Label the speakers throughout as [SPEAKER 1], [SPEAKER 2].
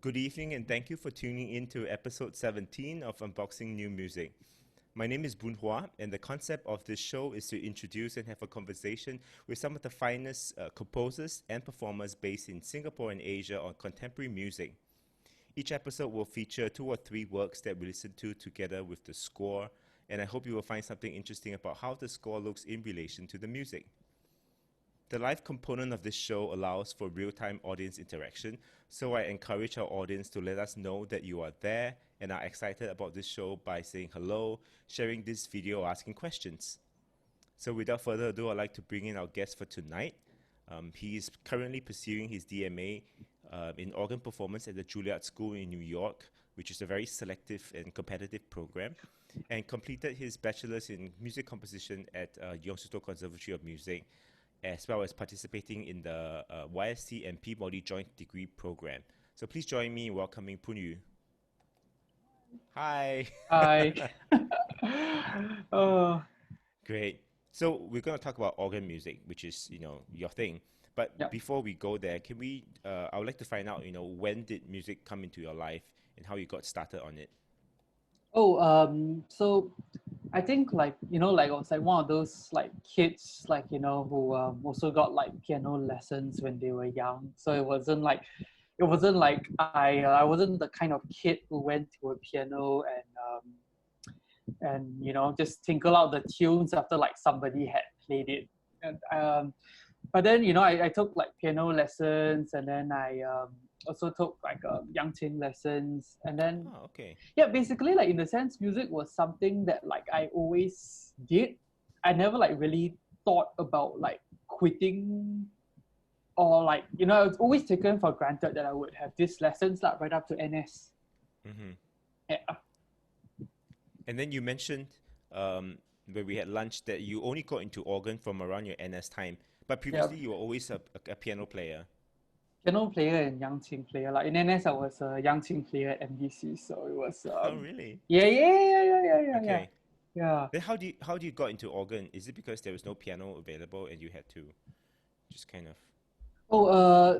[SPEAKER 1] Good evening and thank you for tuning in to episode 17 of Unboxing New Music. My name is Boon Hua, and the concept of this show is to introduce and have a conversation with some of the finest composers and performers based in Singapore and Asia on contemporary music. Each episode will feature 2 or 3 works that we listen to together with the score, and I hope you will find something interesting about how the score looks in relation to the music. The live component of this show allows for real-time audience interaction, so I encourage our audience to let us know that you are there and are excited about this show by saying hello, sharing this video, or asking questions. So without further ado, I'd like to bring in our guest for tonight. He is currently pursuing his DMA in organ performance at the Juilliard School in New York, which is a very selective and competitive program, and completed his bachelor's in music composition at Yong Siew Toh Conservatory of Music, as well as participating in the YST and Peabody Joint Degree Program. So please join me in welcoming Phoon Yu. Hi.
[SPEAKER 2] Hi.
[SPEAKER 1] Great. So we're going to talk about organ music, which is, your thing. But
[SPEAKER 2] Yeah.
[SPEAKER 1] before we go there, can we, I would like to find out, when did music come into your life and how you got started on it?
[SPEAKER 2] So I think like I was like one of those like kids who also got like piano lessons when they were young. So it wasn't like I wasn't the kind of kid who went to a piano and just tinkle out the tunes after like somebody had played it. And but then I took like piano lessons, and then I also took like Yang lessons, and then
[SPEAKER 1] Oh, okay.
[SPEAKER 2] yeah, basically like in the sense music was something that like I always did. I never like really thought about like quitting, or like it was always taken for granted that I would have these lessons like right up to NS.
[SPEAKER 1] Mm-hmm.
[SPEAKER 2] Yeah.
[SPEAKER 1] And then you mentioned when we had lunch that you only got into organ from around your NS time, but previously you were always a piano player.
[SPEAKER 2] Piano player and Yang player. Like in NS, I was a Yang player at MBC, so it was.
[SPEAKER 1] Oh, really?
[SPEAKER 2] Yeah.
[SPEAKER 1] Okay.
[SPEAKER 2] Yeah.
[SPEAKER 1] Then how do you got into organ? Is it because there was no piano available and you had to just kind of?
[SPEAKER 2] No.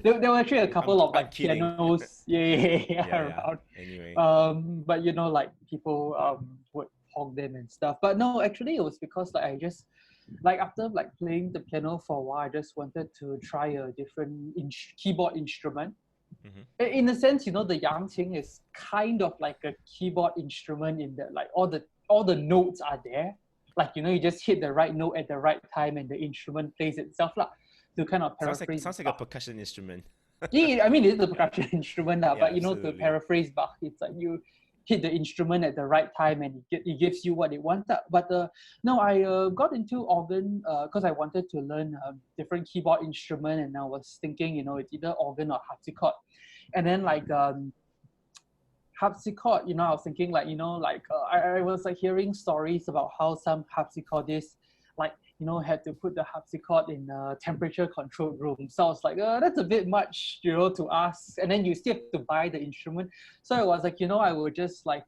[SPEAKER 2] There were actually a couple of
[SPEAKER 1] I'm
[SPEAKER 2] like
[SPEAKER 1] kidding.
[SPEAKER 2] pianos,
[SPEAKER 1] Yeah.
[SPEAKER 2] around.
[SPEAKER 1] Anyway.
[SPEAKER 2] But like people would hog them and stuff. But no, actually, it was because like I just like after like playing the piano for a while, I just wanted to try a different keyboard instrument.
[SPEAKER 1] Mm-hmm.
[SPEAKER 2] In a sense, the Yang is kind of like a keyboard instrument in that like all the notes are there. Like you just hit the right note at the right time, and the instrument plays itself lah. To kind of paraphrase.
[SPEAKER 1] Sounds like a percussion instrument.
[SPEAKER 2] Yeah, I mean it's a percussion instrument lah,
[SPEAKER 1] Yeah,
[SPEAKER 2] but to
[SPEAKER 1] absolutely.
[SPEAKER 2] paraphrase Bach, it's like you hit the instrument at the right time and it gives you what it wants. But no, I got into organ because I wanted to learn different keyboard instrument, and I was thinking it's either organ or harpsichord. And then like harpsichord, I was thinking like I was like hearing stories about how some harpsichordists like had to put the harpsichord in a temperature controlled room. So I was like, that's a bit much, to ask. And then you still have to buy the instrument. So I was like, I would just like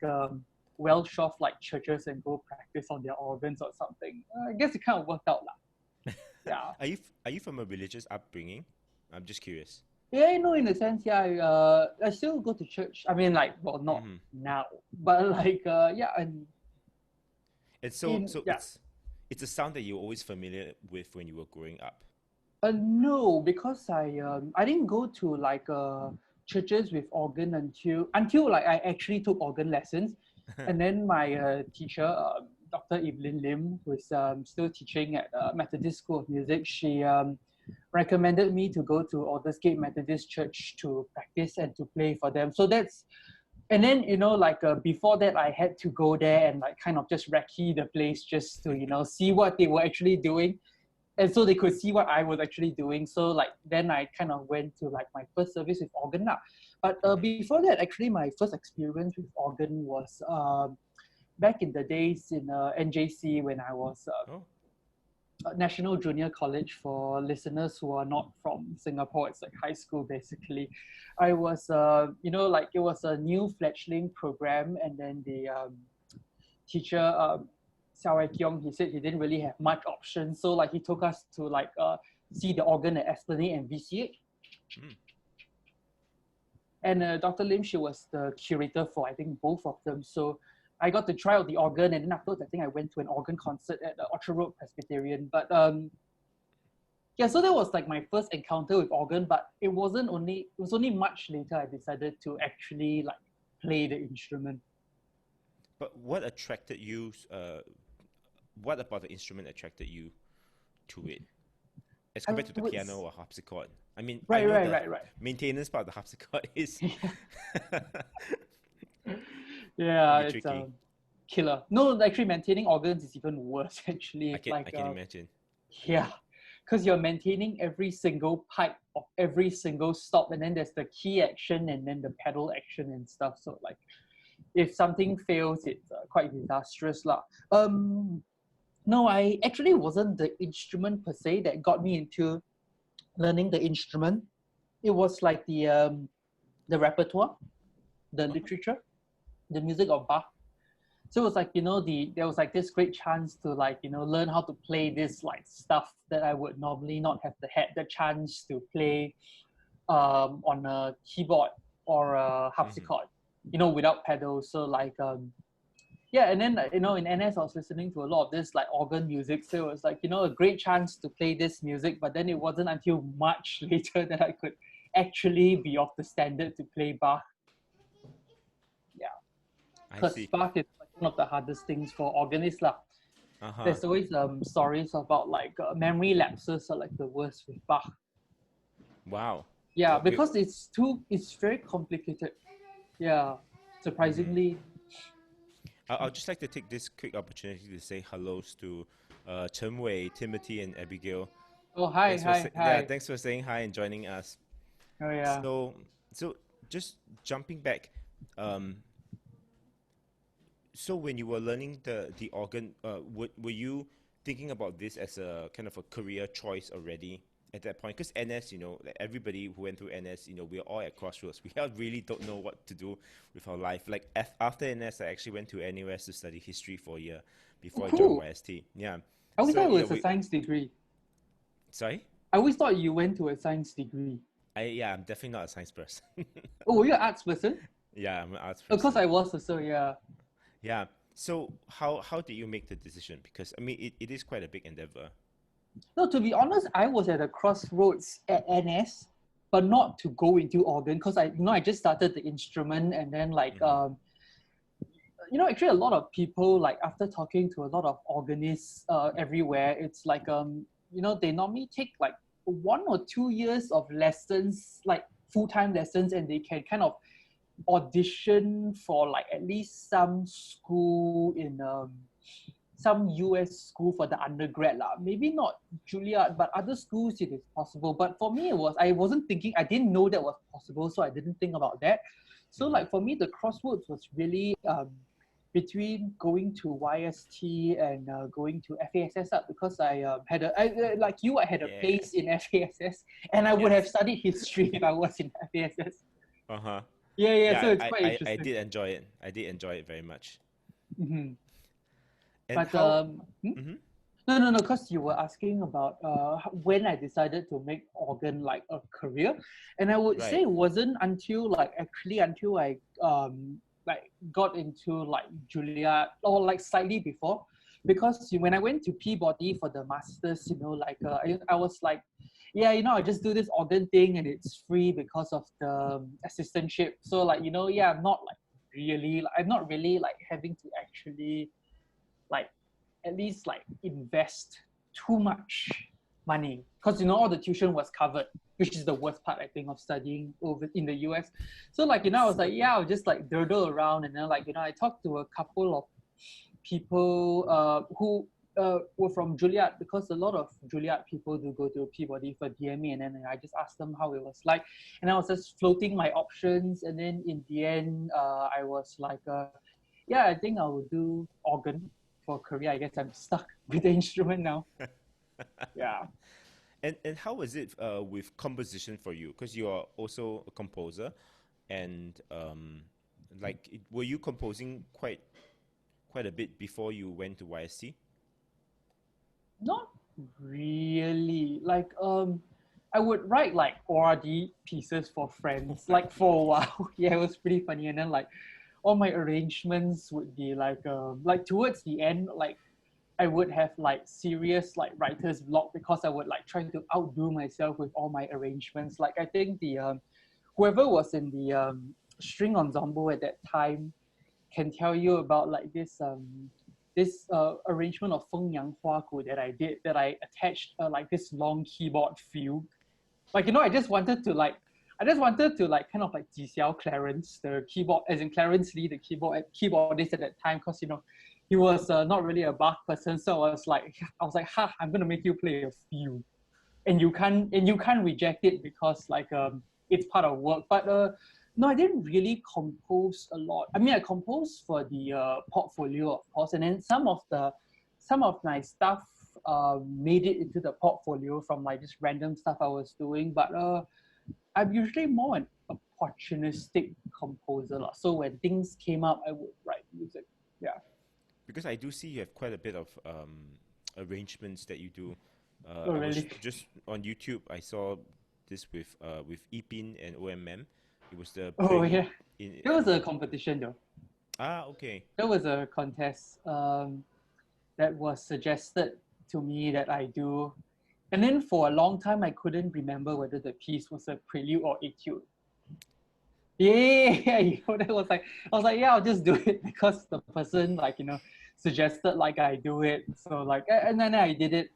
[SPEAKER 2] welsh off like churches and go practice on their organs or something. I guess it kind of worked out lah. Yeah.
[SPEAKER 1] Are you from a religious upbringing? I'm just curious.
[SPEAKER 2] Yeah, in a sense, yeah. I still go to church. I mean, like, well, not now, but like, yeah, and
[SPEAKER 1] so it's a sound that you're always familiar with when you were growing up.
[SPEAKER 2] No, because I didn't go to like churches with organ until like I actually took organ lessons, and then my teacher, Dr. Evelyn Lim, who is still teaching at Methodist School of Music, she recommended me to go to Aldersgate Methodist Church to practice and to play for them. So that's, and then like before that, I had to go there and like kind of just recce the place just to see what they were actually doing, and so they could see what I was actually doing. So like then I kind of went to like my first service with organ now. But before that, actually my first experience with organ was back in the days in NJC when I was National Junior College. For listeners who are not from Singapore, it's like high school basically. I was like it was a new fledgling program, and then the teacher Xiao Kyong, he said he didn't really have much options, so like he took us to like see the organ at Esplanade and VCH. And Dr. Lim, she was the curator for, I think, both of them. So I got to try out the organ, and then afterwards, I think I went to an organ concert at the Orchard Road Presbyterian. But yeah, so that was like my first encounter with organ, but it was only much later I decided to actually like play the instrument.
[SPEAKER 1] But what attracted you? What about the instrument attracted you to it, as compared to the piano or harpsichord? I mean,
[SPEAKER 2] right.
[SPEAKER 1] Maintenance part of the harpsichord is
[SPEAKER 2] yeah, it's
[SPEAKER 1] tricky.
[SPEAKER 2] Killer. No, actually, maintaining organs is even worse. Actually,
[SPEAKER 1] I can imagine.
[SPEAKER 2] Yeah, because you're maintaining every single pipe of every single stop, and then there's the key action and then the pedal action and stuff. So like, if something fails, it's quite disastrous lah. No, I actually wasn't the instrument per se that got me into learning the instrument. It was like the repertoire, the literature, the music of Bach. So it was like, there was like this great chance to like, learn how to play this like stuff that I would normally not have had the chance to play on a keyboard or a harpsichord, without pedals. So like, yeah, and then, in NS, I was listening to a lot of this like organ music. So it was like, a great chance to play this music, but then it wasn't until much later that I could actually be of the standard to play Bach. Yeah. Because Bach is like one of the hardest things for organists lah. There's always stories about like memory lapses are like the worst with Bach.
[SPEAKER 1] Wow.
[SPEAKER 2] Yeah, because it's very complicated. Yeah, surprisingly.
[SPEAKER 1] I'd just like to take this quick opportunity to say hellos to Chen Wei, Timothy, and Abigail.
[SPEAKER 2] Oh, hi.
[SPEAKER 1] Yeah, thanks for saying hi and joining us.
[SPEAKER 2] Oh, yeah.
[SPEAKER 1] So just jumping back, so when you were learning the organ, were you thinking about this as a kind of a career choice already at that point? Because NS, like everybody who went through NS, we're all at crossroads. We really don't know what to do with our life. Like after NS, I actually went to NUS to study history for a year before I joined YST. Yeah.
[SPEAKER 2] I always thought it was a science degree.
[SPEAKER 1] Sorry?
[SPEAKER 2] I always thought you went to a science degree.
[SPEAKER 1] I'm definitely not a science person.
[SPEAKER 2] Oh, were you an arts person?
[SPEAKER 1] Yeah, I'm an arts person.
[SPEAKER 2] Of course I was also, yeah.
[SPEAKER 1] Yeah. So how did you make the decision? Because, I mean, it is quite a big endeavor.
[SPEAKER 2] No, to be honest, I was at a crossroads at NS, but not to go into organ because I just started the instrument and then like, actually a lot of people, like after talking to a lot of organists everywhere, it's like, they normally take like 1 or 2 years of lessons, like full-time lessons, and they can kind of audition for like at least some school in some US school for the undergrad lah. Maybe not Juilliard, but other schools it is possible. But for me, I didn't know that was possible, so I didn't think about that. So like for me, the crossroads was really between going to YST and going to FASS up because I had a place in FASS, and I would have studied history if I was in FASS. Yeah, so it's quite interesting.
[SPEAKER 1] I did enjoy it very much.
[SPEAKER 2] Mm-hmm. But no, because you were asking about when I decided to make organ like a career, and I would say it wasn't until I like got into like Juilliard or like slightly before, because when I went to Peabody for the masters, I was like, I just do this organ thing and it's free because of the assistantship. So like, I'm not really like having to actually like at least like invest too much money because all the tuition was covered, which is the worst part I think of studying over in the US. So like I was like I'll just like dawdle around, and then like I talked to a couple of people who were from Juilliard, because a lot of Juilliard people do go to Peabody for DME, and then I just asked them how it was like, and I was just floating my options, and then in the end I was like I think I will do organ for career. I guess I'm stuck with the instrument now. Yeah.
[SPEAKER 1] And how was it with composition for you? Because you are also a composer, and were you composing quite a bit before you went to YST?
[SPEAKER 2] Not really. Like I would write like ORD pieces for friends, like for a while. Yeah, it was pretty funny. And then like all my arrangements would be like towards the end, like I would have like serious like writer's block because I would like try to outdo myself with all my arrangements. Like I think the whoever was in the string ensemble at that time can tell you about like this arrangement of Feng Yang Hua Gu that I did, that I attached like this long keyboard field. Like, you know, I just wanted to like kind of like Jixiao Clarence, the keyboard, as in Clarence Lee, the keyboardist at that time, because, you know, he was not really a Bach person. So I was like, ha, I'm gonna make you play a few, and you can't reject it because like it's part of work. But no, I didn't really compose a lot. I mean, I composed for the portfolio, of course, and then some of my stuff made it into the portfolio from like just random stuff I was doing. But I'm usually more an opportunistic composer. So when things came up, I would write music. Yeah.
[SPEAKER 1] Because I do see you have quite a bit of arrangements that you do.
[SPEAKER 2] Oh,
[SPEAKER 1] I was
[SPEAKER 2] really?
[SPEAKER 1] just on YouTube. I saw this with Ipin and OMM. It was the
[SPEAKER 2] Oh,
[SPEAKER 1] prelude
[SPEAKER 2] yeah.
[SPEAKER 1] in
[SPEAKER 2] There was a competition though.
[SPEAKER 1] okay.
[SPEAKER 2] There was a contest that was suggested to me that I do. And then for a long time, I couldn't remember whether the piece was a prelude or etude. Yeah, you know, that was like, I was like, yeah, I'll just do it because the person, like, you know, suggested like I do it. So like, and then I did it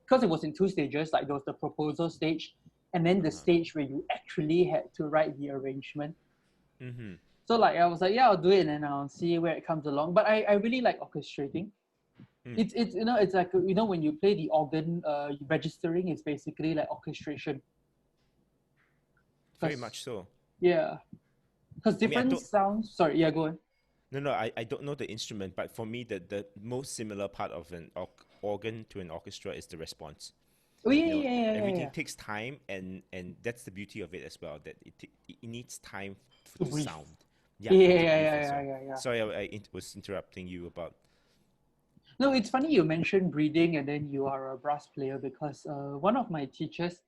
[SPEAKER 2] because it was in two stages. Like there was the proposal stage, and then the stage where you actually had to write the arrangement.
[SPEAKER 1] Mm-hmm.
[SPEAKER 2] So like I was like, yeah, I'll do it, and then I'll see where it comes along. But I really like orchestrating. It's you know, it's like, you know, when you play the organ, registering is basically like orchestration.
[SPEAKER 1] Very much so.
[SPEAKER 2] Yeah, because different sounds. Sorry, yeah, go on.
[SPEAKER 1] No, I don't know the instrument, but for me, the most similar part of an organ to an orchestra is the response.
[SPEAKER 2] Oh yeah,
[SPEAKER 1] You know,
[SPEAKER 2] yeah.
[SPEAKER 1] everything takes time, and that's the beauty of it as well. That it needs time to
[SPEAKER 2] breathe.
[SPEAKER 1] sound.
[SPEAKER 2] Yeah.
[SPEAKER 1] Sorry, I was interrupting you about.
[SPEAKER 2] No, it's funny you mentioned breathing and then you are a brass player, because one of my teachers,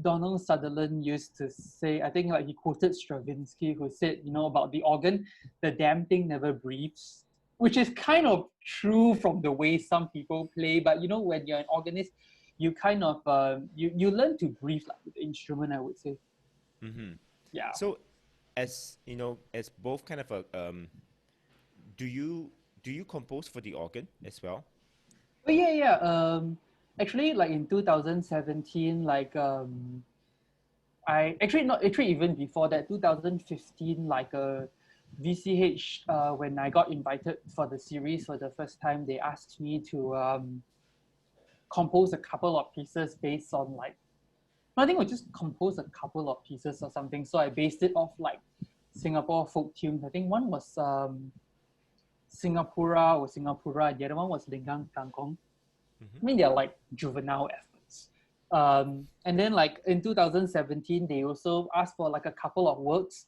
[SPEAKER 2] Donald Sutherland, used to say, I think like he quoted Stravinsky, who said, you know, about the organ, the damn thing never breathes, which is kind of true from the way some people play. But you know, when you're an organist, you kind of you learn to breathe like with the instrument, I would say.
[SPEAKER 1] Mm-hmm.
[SPEAKER 2] Yeah.
[SPEAKER 1] So, as you know, as both kind of a do you compose for the organ as well?
[SPEAKER 2] Oh yeah. Actually, like in 2017, like I actually not actually even before that, 2015, like VCH, when I got invited for the series for the first time, they asked me to compose a couple of pieces based on like, I think I just composed a couple of pieces or something. So I based it off like Singapore folk tunes. I think one was Singapura, the other one was Linggang Kangkong. I mean, they're like juvenile efforts. And then like in 2017, they also asked for like a couple of works,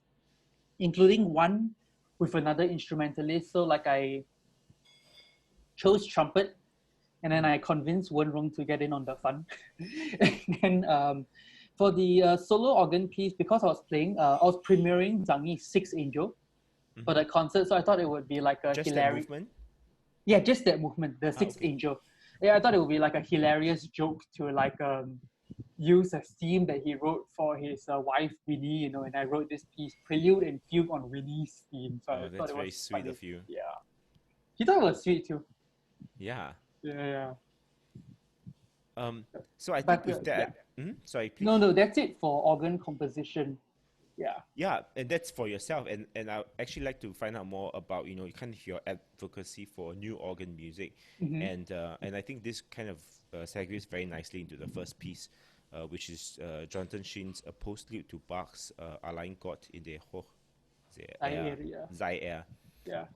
[SPEAKER 2] including one with another instrumentalist. So like I chose trumpet, and then I convinced Wen Rong to get in on the fun. And then for the solo organ piece, because I was premiering Zhangyi's Sixth Angel for the concert, so I thought it would be like a
[SPEAKER 1] Just
[SPEAKER 2] hilarious
[SPEAKER 1] that movement?
[SPEAKER 2] Yeah, just that movement, the Sixth Angel. Yeah, I thought it would be like a hilarious joke to like use a theme that he wrote for his wife Winnie, you know, and I wrote this piece, Prelude and Fugue on Winnie's theme. So I
[SPEAKER 1] Oh, that's
[SPEAKER 2] thought it
[SPEAKER 1] very
[SPEAKER 2] was
[SPEAKER 1] sweet
[SPEAKER 2] funny.
[SPEAKER 1] of you.
[SPEAKER 2] Yeah. He thought it was sweet too.
[SPEAKER 1] Yeah.
[SPEAKER 2] Yeah.
[SPEAKER 1] So I think with that, sorry, please.
[SPEAKER 2] No, that's it for organ composition. Yeah.
[SPEAKER 1] Yeah, and that's for yourself, and I actually like to find out more about, you know, kind of your advocacy for new organ music, and I think this kind of segues very nicely into the first piece, which is Jonathan Shin's A Postlude to Bach's Allein, Gott in der Hoch Zaire.
[SPEAKER 2] Yeah.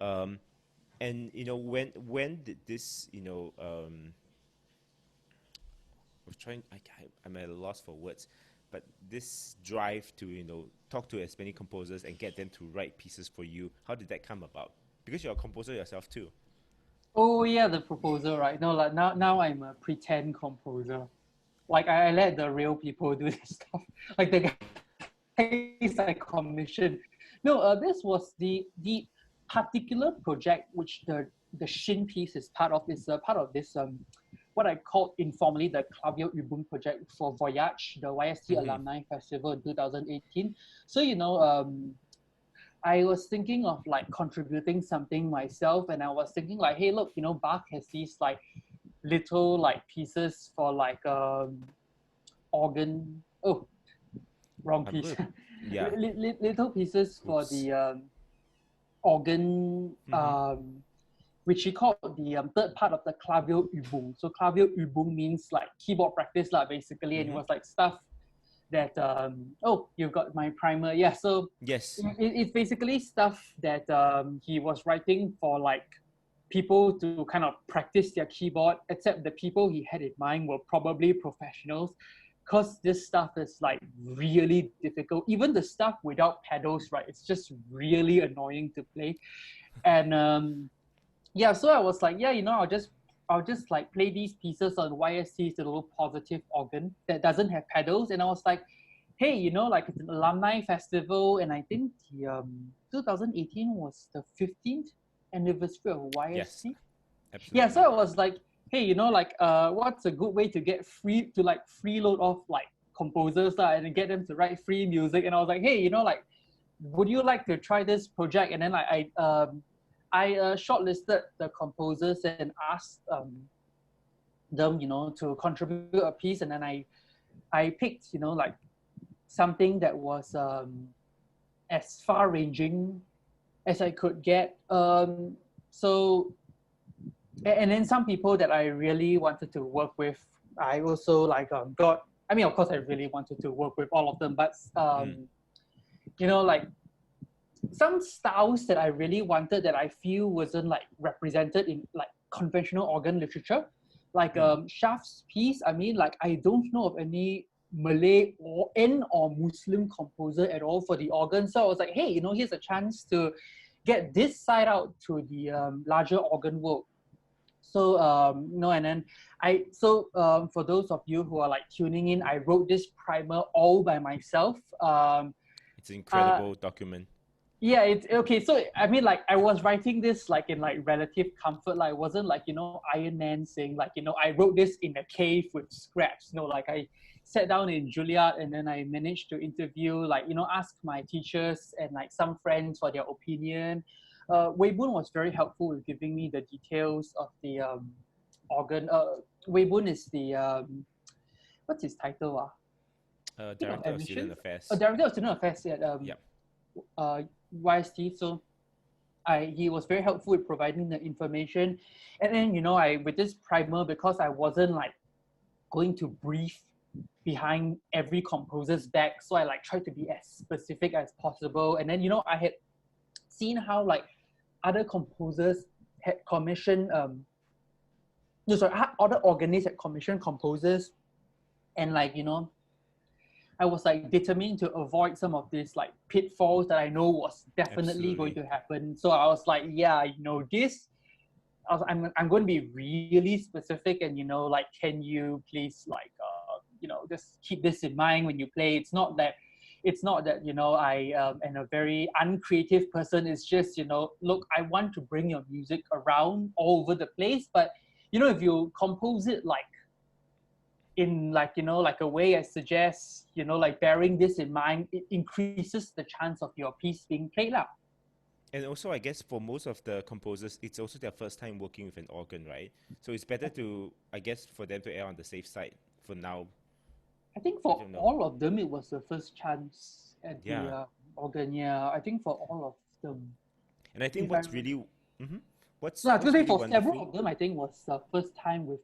[SPEAKER 1] And you know, when did this, you know, I'm at a loss for words, but this drive to, you know, talk to as many composers and get them to write pieces for you, how did that come about? Because you're a composer yourself too.
[SPEAKER 2] Oh yeah, the proposal, right? No, like now I'm a pretend composer. like I let the real people do this stuff. Like the guys I commissioned. No, this was the particular project which the Shin piece is part of. Is part of this what I called informally the Clavier Übung project for Voyage, the YST Alumni Festival in 2018. So I was thinking of like contributing something myself, and I was thinking like, hey, look, Bach has these like little like pieces for like organ. Oh, wrong piece.
[SPEAKER 1] Yeah.
[SPEAKER 2] Little pieces for
[SPEAKER 1] Oops.
[SPEAKER 2] the organ, which he called the third part of the Clavier Übung. So Clavier Übung means like keyboard practice, lah, basically, and it was like stuff that oh, you've got my primer. Yeah, so
[SPEAKER 1] Yes.
[SPEAKER 2] it's basically stuff that he was writing for like people to kind of practice their keyboard, except the people he had in mind were probably professionals, because this stuff is like really difficult. Even the stuff without pedals, right? It's just really annoying to play. And yeah, so I was like, yeah, I'll just like play these pieces on YST's little positive organ that doesn't have pedals. And I was like, hey, like it's an alumni festival, and I think the 2018 was the 15th anniversary of YST.
[SPEAKER 1] Yes, absolutely.
[SPEAKER 2] Yeah, so I was like, hey, like what's a good way to get freeload off like composers and get them to write free music? And I was like, hey, like, would you like to try this project? And then I shortlisted the composers and asked them, to contribute a piece, and then I picked, like something that was as far-ranging as I could get. So, and then some people that I really wanted to work with, I also like got. I mean, of course, I really wanted to work with all of them, but like some styles that I really wanted that I feel wasn't like represented in like conventional organ literature, like Shaf's piece. I mean, like I don't know of any Malay or Muslim composer at all for the organ. So I was like, hey, here's a chance to get this side out to the larger organ world. So and then for those of you who are like tuning in, I wrote this primer all by myself.
[SPEAKER 1] It's an incredible document.
[SPEAKER 2] Yeah, it's okay. So I mean, like I was writing this like in like relative comfort. Like it wasn't like Iron Man saying like I wrote this in a cave with scraps. Like I sat down in Juilliard, and then I managed to interview like ask my teachers and like some friends for their opinion. Wei Boon was very helpful with giving me the details of the organ. Wei Boon is the what's his title?
[SPEAKER 1] Director of Student Affairs.
[SPEAKER 2] Director of Student Affairs at YST. So he was very helpful with providing the information. And then I with this primer, because I wasn't like going to brief behind every composer's back, so I like tried to be as specific as possible. And then I had seen how like other composers had commissioned other organists had commissioned composers, and like I was like determined to avoid some of these like pitfalls that I know was definitely going to happen. So I was like, yeah, this, I'm going to be really specific, and like, can you please like just keep this in mind when you play. It's not that I am a very uncreative person. It's just look, I want to bring your music around all over the place, but if you compose it like in like like a way I suggest, like bearing this in mind, it increases the chance of your piece being played out.
[SPEAKER 1] And also, I guess for most of the composers, it's also their first time working with an organ, right? So it's better to, I guess, for them to err on the safe side for now.
[SPEAKER 2] I think for all of them, it was the first chance at the organ. Yeah, I think for all of them.
[SPEAKER 1] And I think what's really, what's
[SPEAKER 2] for
[SPEAKER 1] wonderful,
[SPEAKER 2] several of them, I think was the first time with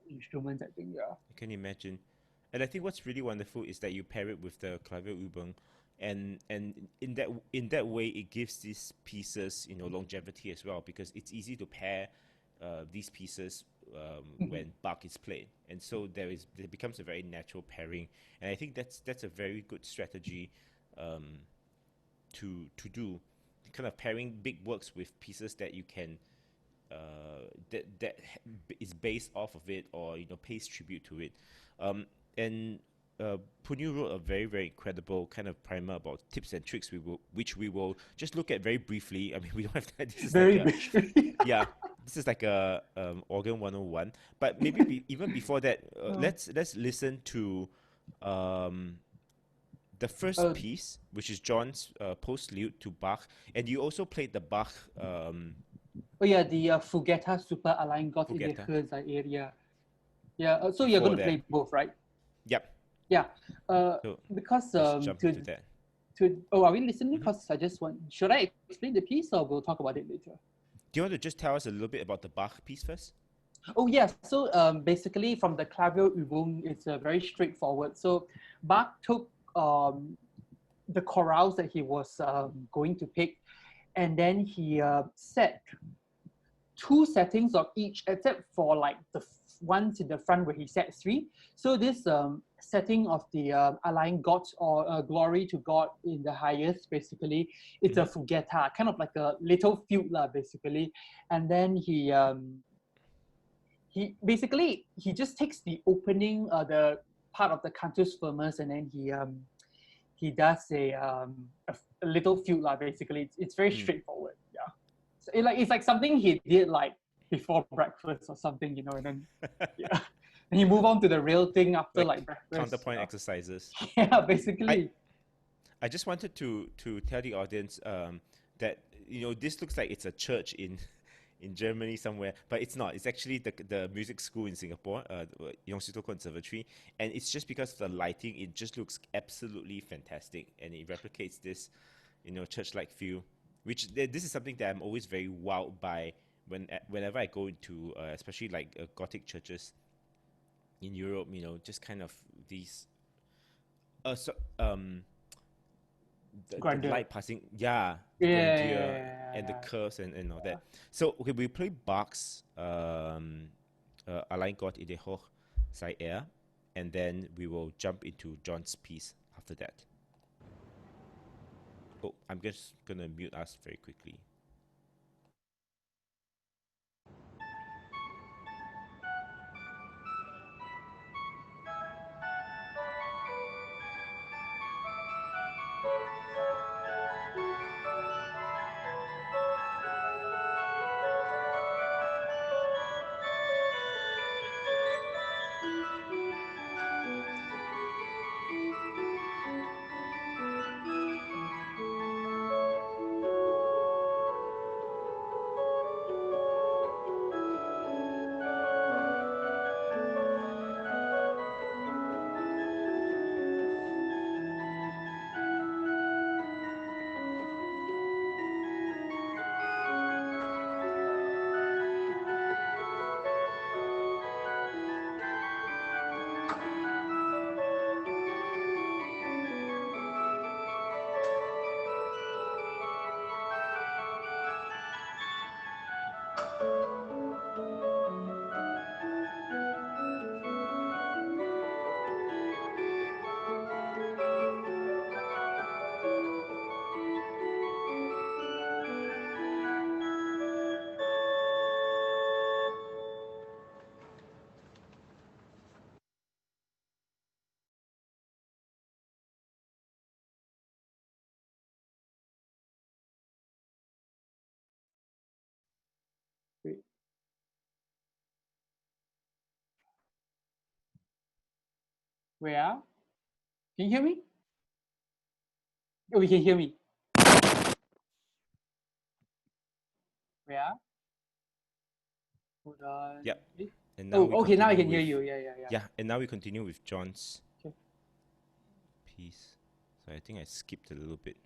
[SPEAKER 2] instruments. I think
[SPEAKER 1] I can imagine. And I think what's really wonderful is that you pair it with the Clavier Übung, and in that way it gives these pieces longevity as well, because it's easy to pair these pieces when Bach is played, and so there becomes a very natural pairing, and I think that's a very good strategy to do, kind of pairing big works with pieces that you can that is based off of it, or pays tribute to it. And Phoon Yu wrote a very, very incredible kind of primer about tips and tricks which we will just look at very briefly. I mean, we don't have that. This is
[SPEAKER 2] Very
[SPEAKER 1] like a,
[SPEAKER 2] briefly.
[SPEAKER 1] yeah, this is like a organ 101. But maybe even before that, let's listen to um, the first
[SPEAKER 2] Uh,
[SPEAKER 1] piece, which is John's postlude to Bach, and you also played the Bach
[SPEAKER 2] oh yeah, the Fugetta Super Allein Gott in the
[SPEAKER 1] Fugetta
[SPEAKER 2] Hörsaal area. Yeah, so you're
[SPEAKER 1] before
[SPEAKER 2] going to
[SPEAKER 1] that.
[SPEAKER 2] play both, right?
[SPEAKER 1] Yep.
[SPEAKER 2] Yeah.
[SPEAKER 1] So
[SPEAKER 2] Because
[SPEAKER 1] let's jump into that.
[SPEAKER 2] are we listening?
[SPEAKER 1] Mhm.
[SPEAKER 2] Because I just want, should I explain the piece or we'll talk about it later?
[SPEAKER 1] Do you want to just tell us a little bit about the Bach piece first?
[SPEAKER 2] Oh yes, so basically from the Klavierübung, it's very straightforward. So Bach took the chorales that he was going to pick, and then he set two settings of each, except for like the ones in the front where he set three. So this setting of the Allein Gott or Glory to God in the highest, basically, it's a fugetta, kind of like a little fugue, basically. And then he basically he just takes the opening, the part of the cantus firmus, and then he does a little fugue, basically. It's very straightforward. Yeah. So it's like something he did like before breakfast or something, and then yeah. And you move on to the real thing after like breakfast.
[SPEAKER 1] Counterpoint exercises.
[SPEAKER 2] Yeah, basically.
[SPEAKER 1] I just wanted to tell the audience that this looks like it's a church in Germany somewhere, but it's not. It's actually the music school in Singapore, Yong Siew Toh Conservatory, and it's just because of the lighting, it just looks absolutely fantastic, and it replicates this, church-like feel. Which this is something that I'm always very wowed by whenever I go into, especially like Gothic churches in Europe. Just kind of these, the light passing, the grandeur and the curves and all that. So okay, we play Bach's Allein Gott in der Hoch sei and then we will jump into John's piece after that. Oh, I'm just gonna mute us very quickly.
[SPEAKER 2] Wait. Where? Can you hear me? Oh, you can hear me. Where? Hold on.
[SPEAKER 1] Yep.
[SPEAKER 2] Eh?
[SPEAKER 1] And now
[SPEAKER 2] okay, now I can
[SPEAKER 1] with,
[SPEAKER 2] hear you. Yeah.
[SPEAKER 1] Yeah, and now we continue with John's
[SPEAKER 2] Okay.
[SPEAKER 1] piece. So I think I skipped a little bit.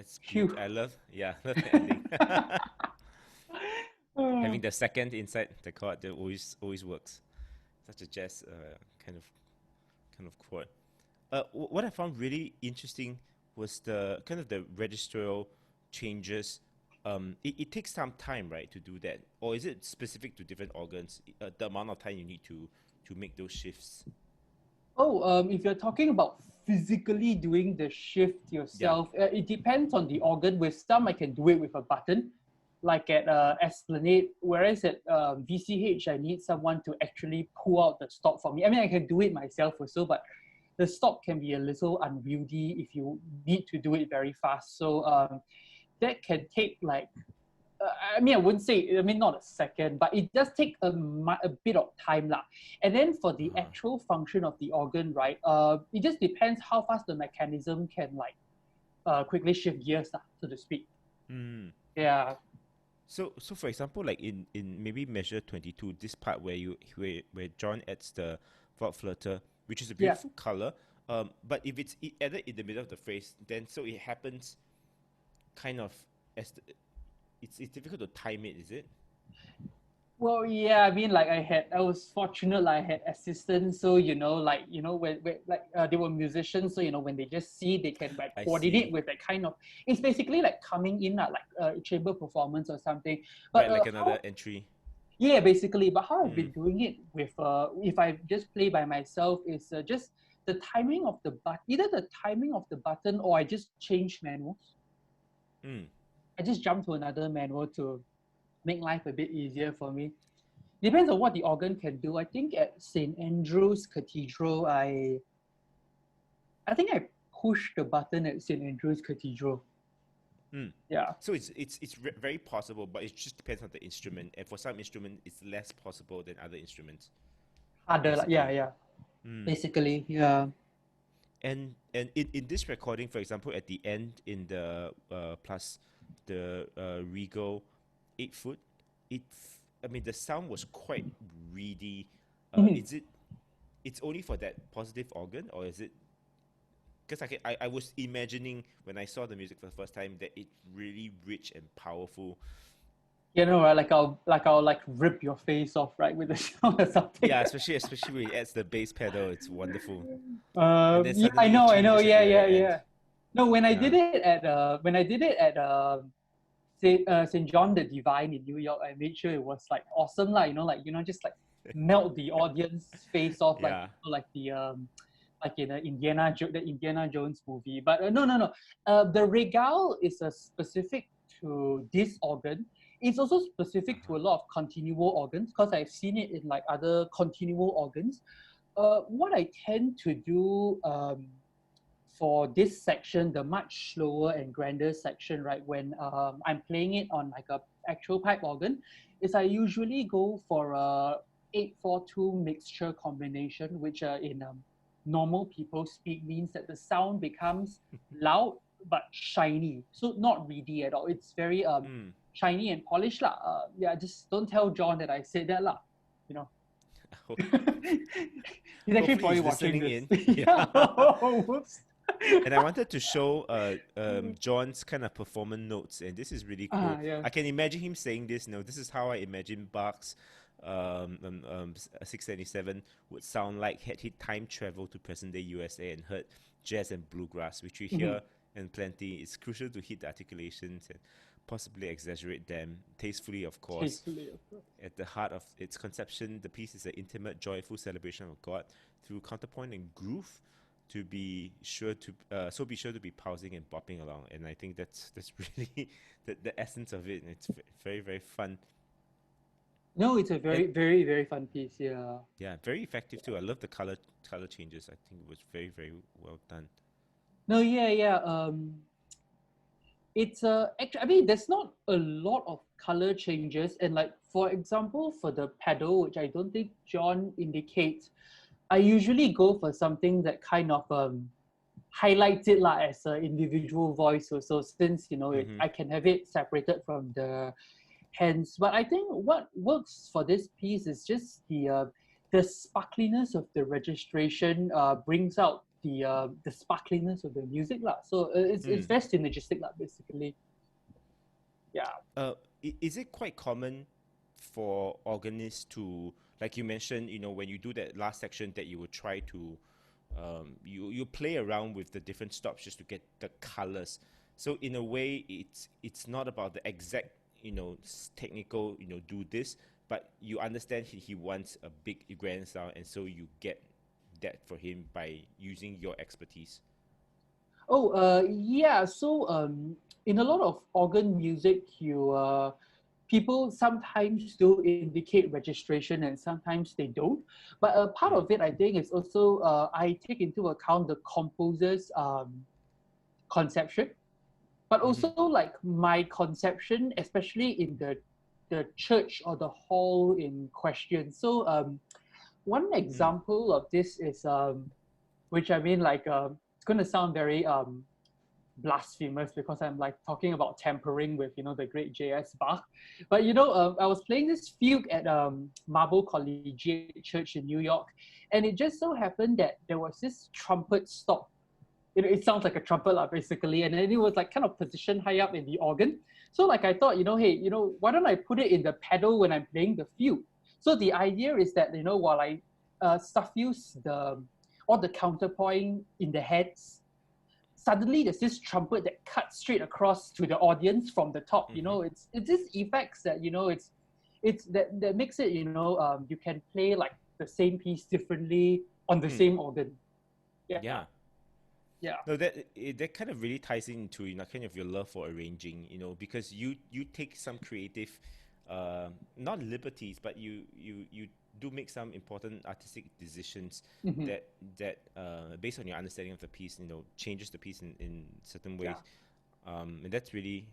[SPEAKER 1] That's
[SPEAKER 2] Phew.
[SPEAKER 1] beautiful. I love the ending. Having the second inside the chord that always works. Such a jazz kind of chord. What I found really interesting was the kind of the registral changes. It takes some time, right, to do that, or is it specific to different organs? The amount of time you need to make those shifts.
[SPEAKER 2] If you're talking about physically doing the shift yourself, it depends on the organ. With some, I can do it with a button, like at Esplanade, whereas at VCH, I need someone to actually pull out the stop for me. I mean, I can do it myself also, but the stop can be a little unwieldy if you need to do it very fast. So that can take like, I mean, I wouldn't say, I mean, not a second, but it does take a bit of time lah. And then for the actual function of the organ, right, it just depends how fast the mechanism can like quickly shift gears, so to speak. Yeah.
[SPEAKER 1] So for example, like in maybe measure 22, this part where John adds the Vought Flutter, which is a beautiful color, but if it's added in the middle of the phrase, then so it happens kind of as it's difficult to time it, is it?
[SPEAKER 2] Well, yeah, I mean, like I was fortunate, like I had assistants, so when they were musicians, so when they just see, they can like coordinate with that kind of. It's basically like coming in like a chamber performance or something. But
[SPEAKER 1] right, like another entry.
[SPEAKER 2] Yeah, basically. But how I've been doing it with if I just play by myself is just the timing of the either the timing of the button or I just change manuals. I just jump to another manual to make life a bit easier for me. Depends on what the organ can do. I think at St. Andrew's Cathedral, I think I pushed the button at St. Andrew's Cathedral. Yeah.
[SPEAKER 1] So it's very possible, but it just depends on the instrument. And for some instruments, it's less possible than other instruments.
[SPEAKER 2] Harder, yeah. Basically, yeah.
[SPEAKER 1] And in this recording, for example, at the end in the plus the Regal 8-foot, the sound was quite reedy. It's only for that positive organ, or is it? Because I was imagining when I saw the music for the first time that it's really rich and powerful.
[SPEAKER 2] Right? Like I'll rip your face off, right, with the sound or something.
[SPEAKER 1] Yeah, especially when it adds the bass pedal, it's wonderful.
[SPEAKER 2] Yeah, I know. Yeah. No, when I did it at St. John the Divine in New York, I made sure it was like awesome, just like melt the audience face off, like the like in the Indiana Jones movie. But no. The Regal is specific to this organ. It's also specific to a lot of continual organs because I've seen it in like other continual organs. What I tend to do for this section, the much slower and grander section, right, when I'm playing it on like a actual pipe organ, is I usually go for a 8-4-2 mixture combination, which in normal people speak means that the sound becomes loud but shiny, so not reedy at all. It's very shiny and polished lah. Just don't tell John that I said that lah. He's actually probably watching this. Whoops.
[SPEAKER 1] And I wanted to show John's kind of performance notes, and this is really cool. I can imagine him saying this. This is how I imagine Bach's 677 would sound like had he time traveled to present-day USA and heard jazz and bluegrass, which we hear in plenty. It's crucial to hit the articulations and possibly exaggerate them tastefully, of course. At the heart of its conception, the piece is an intimate, joyful celebration of God through counterpoint and groove. To be sure to be pausing and bopping along, and I think that's really the essence of it. And it's very, very fun.
[SPEAKER 2] No, it's a very, very, very fun piece. Yeah.
[SPEAKER 1] Yeah, very effective too. I love the color changes. I think it was very, very well done.
[SPEAKER 2] No, yeah. It's actually, I mean, there's not a lot of color changes, and like for example, for the pedal, which I don't think John indicates, I usually go for something that kind of highlights it as an individual voice. So since I can have it separated from the hands. But I think what works for this piece is just the sparkliness of the registration brings out the sparkliness of the music lah. So it's very synergistic lah, basically. Yeah.
[SPEAKER 1] Is it quite common for organists to, like you mentioned, when you do that last section, that you would try to you play around with the different stops just to get the colors. So in a way, it's not about the exact technical do this, but you understand he wants a big grand sound, and so you get that for him by using your expertise.
[SPEAKER 2] Yeah. So in a lot of organ music, people sometimes do indicate registration and sometimes they don't. But part of it, I think, is also I take into account the composer's conception, but also like my conception, especially in the church or the hall in question. So one example of this is, which I mean, like, it's going to sound very blasphemous because I'm like talking about tampering with the great J.S. Bach, but I was playing this fugue at Marble Collegiate Church in New York, and it just so happened that there was this trumpet stop. It sounds like a trumpet basically, and then it was like kind of positioned high up in the organ. So like I thought, hey, why don't I put it in the pedal when I'm playing the fugue? So the idea is that while I suffuse all the counterpoint in the heads, suddenly there's this trumpet that cuts straight across to the audience from the top. It's this effects that it's that makes it you can play like the same piece differently on the same organ.
[SPEAKER 1] Yeah. No, that kind of really ties into kind of your love for arranging, because you take some creative, not liberties, but you do make some important artistic decisions that based on your understanding of the piece, changes the piece in certain ways, and that's really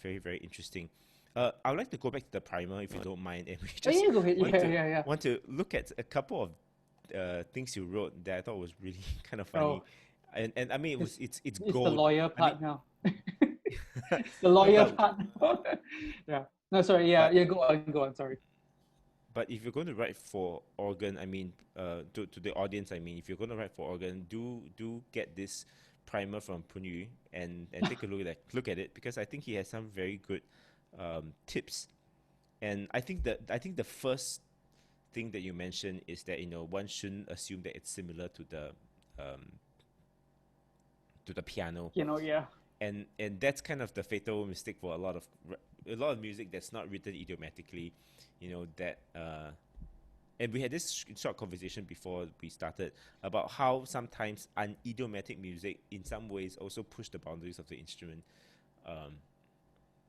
[SPEAKER 1] very, very interesting. I would like to go back to the primer, if you don't mind, and we just
[SPEAKER 2] go ahead.
[SPEAKER 1] want to look at a couple of things you wrote that I thought was really kind of funny. And I mean, it's gold.
[SPEAKER 2] The lawyer part now. The lawyer part. Yeah. No, sorry. Yeah. Go on. Sorry.
[SPEAKER 1] But if you're going to write for organ, I mean, to the audience, I mean, if you're going to write for organ, do get this primer from Phoon Yu and take a look at it, because I think he has some very good tips. And I think the first thing that you mentioned is that one shouldn't assume that it's similar to the piano.
[SPEAKER 2] Yeah.
[SPEAKER 1] And that's kind of the fatal mistake for a lot of music that's not written idiomatically, that and we had this short conversation before we started about how sometimes unidiomatic music in some ways also push the boundaries of the instrument,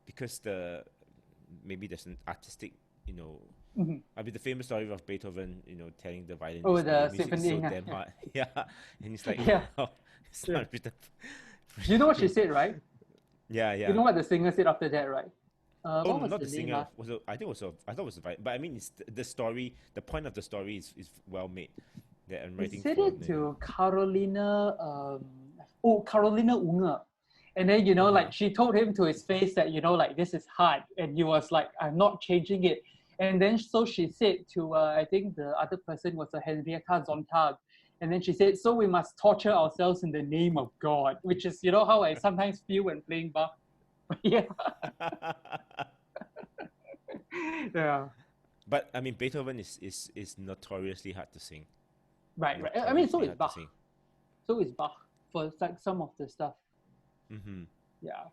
[SPEAKER 1] because maybe there's an artistic, I mean, the famous story of Beethoven, telling the violinist,
[SPEAKER 2] the
[SPEAKER 1] music is
[SPEAKER 2] symphony,
[SPEAKER 1] so damn hard. Yeah, and he's like, it's not written.
[SPEAKER 2] You know what she said, right?
[SPEAKER 1] Yeah.
[SPEAKER 2] You know what the singer said after that, right?
[SPEAKER 1] Not the singer. I thought it was a violin. But I mean, it's the story. The point of the story is well made. That I'm writing.
[SPEAKER 2] He said it to Carolina. Carolina Unger. And then like she told him to his face that like this is hard, and he was like, I'm not changing it. And then so she said to I think the other person was a Henrietta Zontag. And then she said, so we must torture ourselves in the name of God, which is, how I sometimes feel when playing Bach. Yeah. Yeah.
[SPEAKER 1] But I mean, Beethoven is notoriously hard to sing.
[SPEAKER 2] Right. I mean, so is Bach. So is Bach for like some of the stuff. Yeah.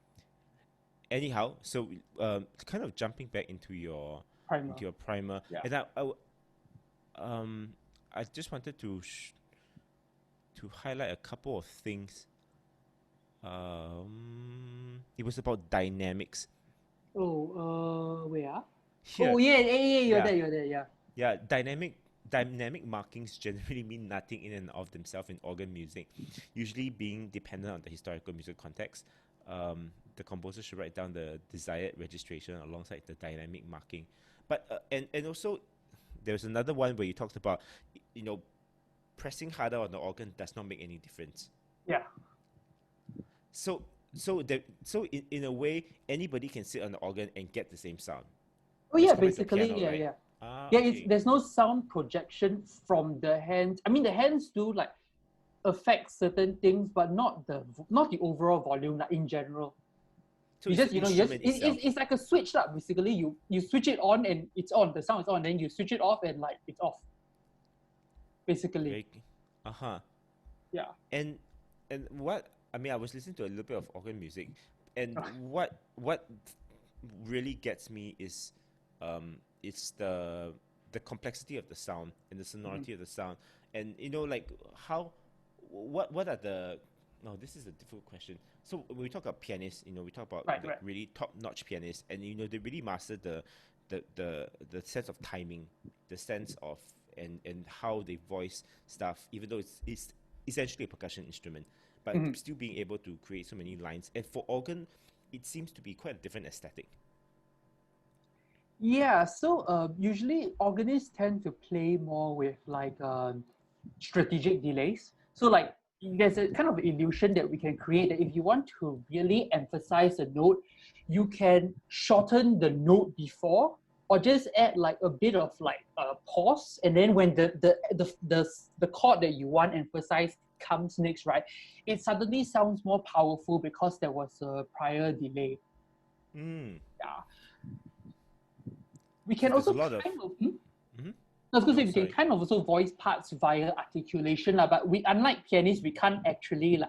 [SPEAKER 1] Anyhow, so kind of jumping back into your primer.
[SPEAKER 2] Yeah.
[SPEAKER 1] And I just wanted to highlight a couple of things. It was about dynamics.
[SPEAKER 2] Where?
[SPEAKER 1] Here.
[SPEAKER 2] Oh, you're there, yeah.
[SPEAKER 1] Yeah, dynamic markings generally mean nothing in and of themselves in organ music, usually being dependent on the historical music context. The composer should write down the desired registration alongside the dynamic marking. But and also, there's another one where you talked about, pressing harder on the organ does not make any difference.
[SPEAKER 2] Yeah.
[SPEAKER 1] So in a way, anybody can sit on the organ and get the same sound.
[SPEAKER 2] Oh yeah, basically,
[SPEAKER 1] piano, right?
[SPEAKER 2] Okay. There's no sound projection from the hands. I mean, the hands do like affect certain things, but not the overall volume, like in general.
[SPEAKER 1] So
[SPEAKER 2] You
[SPEAKER 1] it's
[SPEAKER 2] just,
[SPEAKER 1] the itself.
[SPEAKER 2] it's like a switch up. Basically, you switch it on and it's on. The sound is on. Then you switch it off and like it's off. Basically,
[SPEAKER 1] Uh-huh.
[SPEAKER 2] yeah.
[SPEAKER 1] And what I mean, I was listening to a little bit of organ music, and what really gets me is it's the complexity of the sound and the sonority of the sound, and like what are the no, this is a difficult question. So when we talk about pianists, we talk about really top-notch pianists, and they really master the sense of timing, the sense of and how they voice stuff, even though it's essentially a percussion instrument, but still being able to create so many lines. And for organ, it seems to be quite a different aesthetic.
[SPEAKER 2] Yeah, so usually organists tend to play more with like strategic delays. So like there's a kind of illusion that we can create that if you want to really emphasize a note, you can shorten the note before or just add like a bit of like a pause, and then when the chord that you want emphasized comes next, right, it suddenly sounds more powerful because there was a prior delay. Yeah. We can
[SPEAKER 1] So
[SPEAKER 2] also
[SPEAKER 1] kind
[SPEAKER 2] of I was going to say, we can kind of also voice parts via articulation, but we, unlike pianists, we can't actually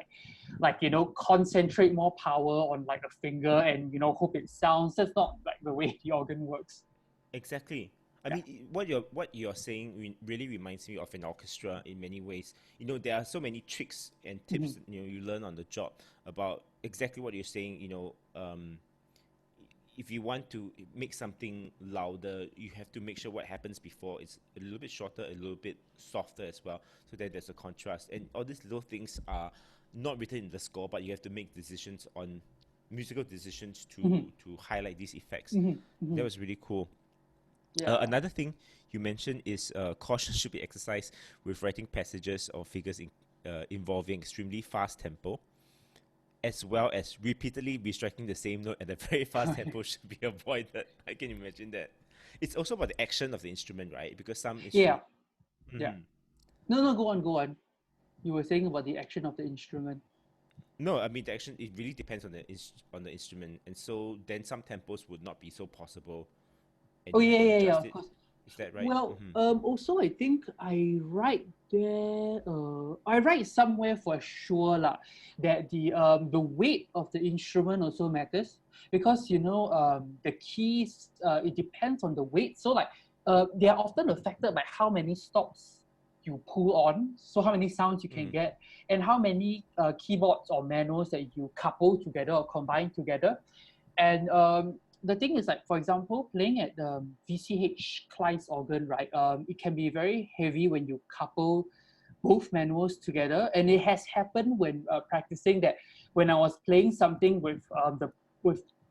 [SPEAKER 2] concentrate more power on like a finger and hope it sounds. That's not like the way the organ works.
[SPEAKER 1] Exactly. I mean, what you're saying really reminds me of an orchestra in many ways. There are so many tricks and tips that, you learn on the job about exactly what you're saying. If you want to make something louder, you have to make sure what happens before is a little bit shorter, a little bit softer as well, so that there's a contrast. And all these little things are not written in the score, but you have to make musical decisions to highlight these effects. That was really cool. Yeah. Another thing you mentioned is caution should be exercised with writing passages or figures involving extremely fast tempo, as well as repeatedly restriking the same note at a very fast tempo should be avoided. I can imagine that. It's also about the action of the instrument, right? Because some instruments...
[SPEAKER 2] Yeah. No, go on. You were saying about the action of the instrument.
[SPEAKER 1] No, I mean the action. It really depends on the instrument, and so then some tempos would not be so possible.
[SPEAKER 2] Oh yeah, of course.
[SPEAKER 1] Is that right?
[SPEAKER 2] Well, also I think I write there. I write somewhere for sure lah that the weight of the instrument also matters, because the keys it depends on the weight. So like they are often affected by how many stops you pull on, so how many sounds you can get, and how many keyboards or manuals that you couple together or combine together, and the thing is, like, for example, playing at the VCH Kleist organ, right? It can be very heavy when you couple both manuals together, and it has happened when practicing that. When I was playing something with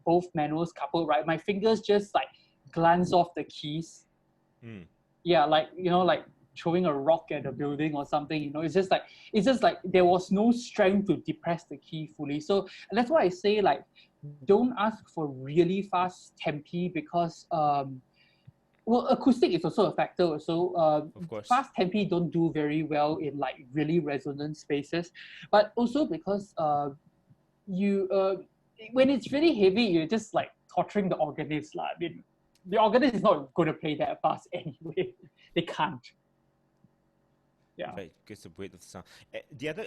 [SPEAKER 2] both manuals coupled, right, my fingers just like glance off the keys. Yeah, like like throwing a rock at a building or something. It's just like there was no strength to depress the key fully. So that's why I say, like, don't ask for really fast tempi, because acoustic is also a factor. Also,
[SPEAKER 1] of course,
[SPEAKER 2] fast tempi don't do very well in like really resonant spaces, but also because when it's really heavy, you're just like torturing the organist. I mean, the organist is not going to play that fast anyway. They can't. Yeah.
[SPEAKER 1] Right, because the weight of the sound.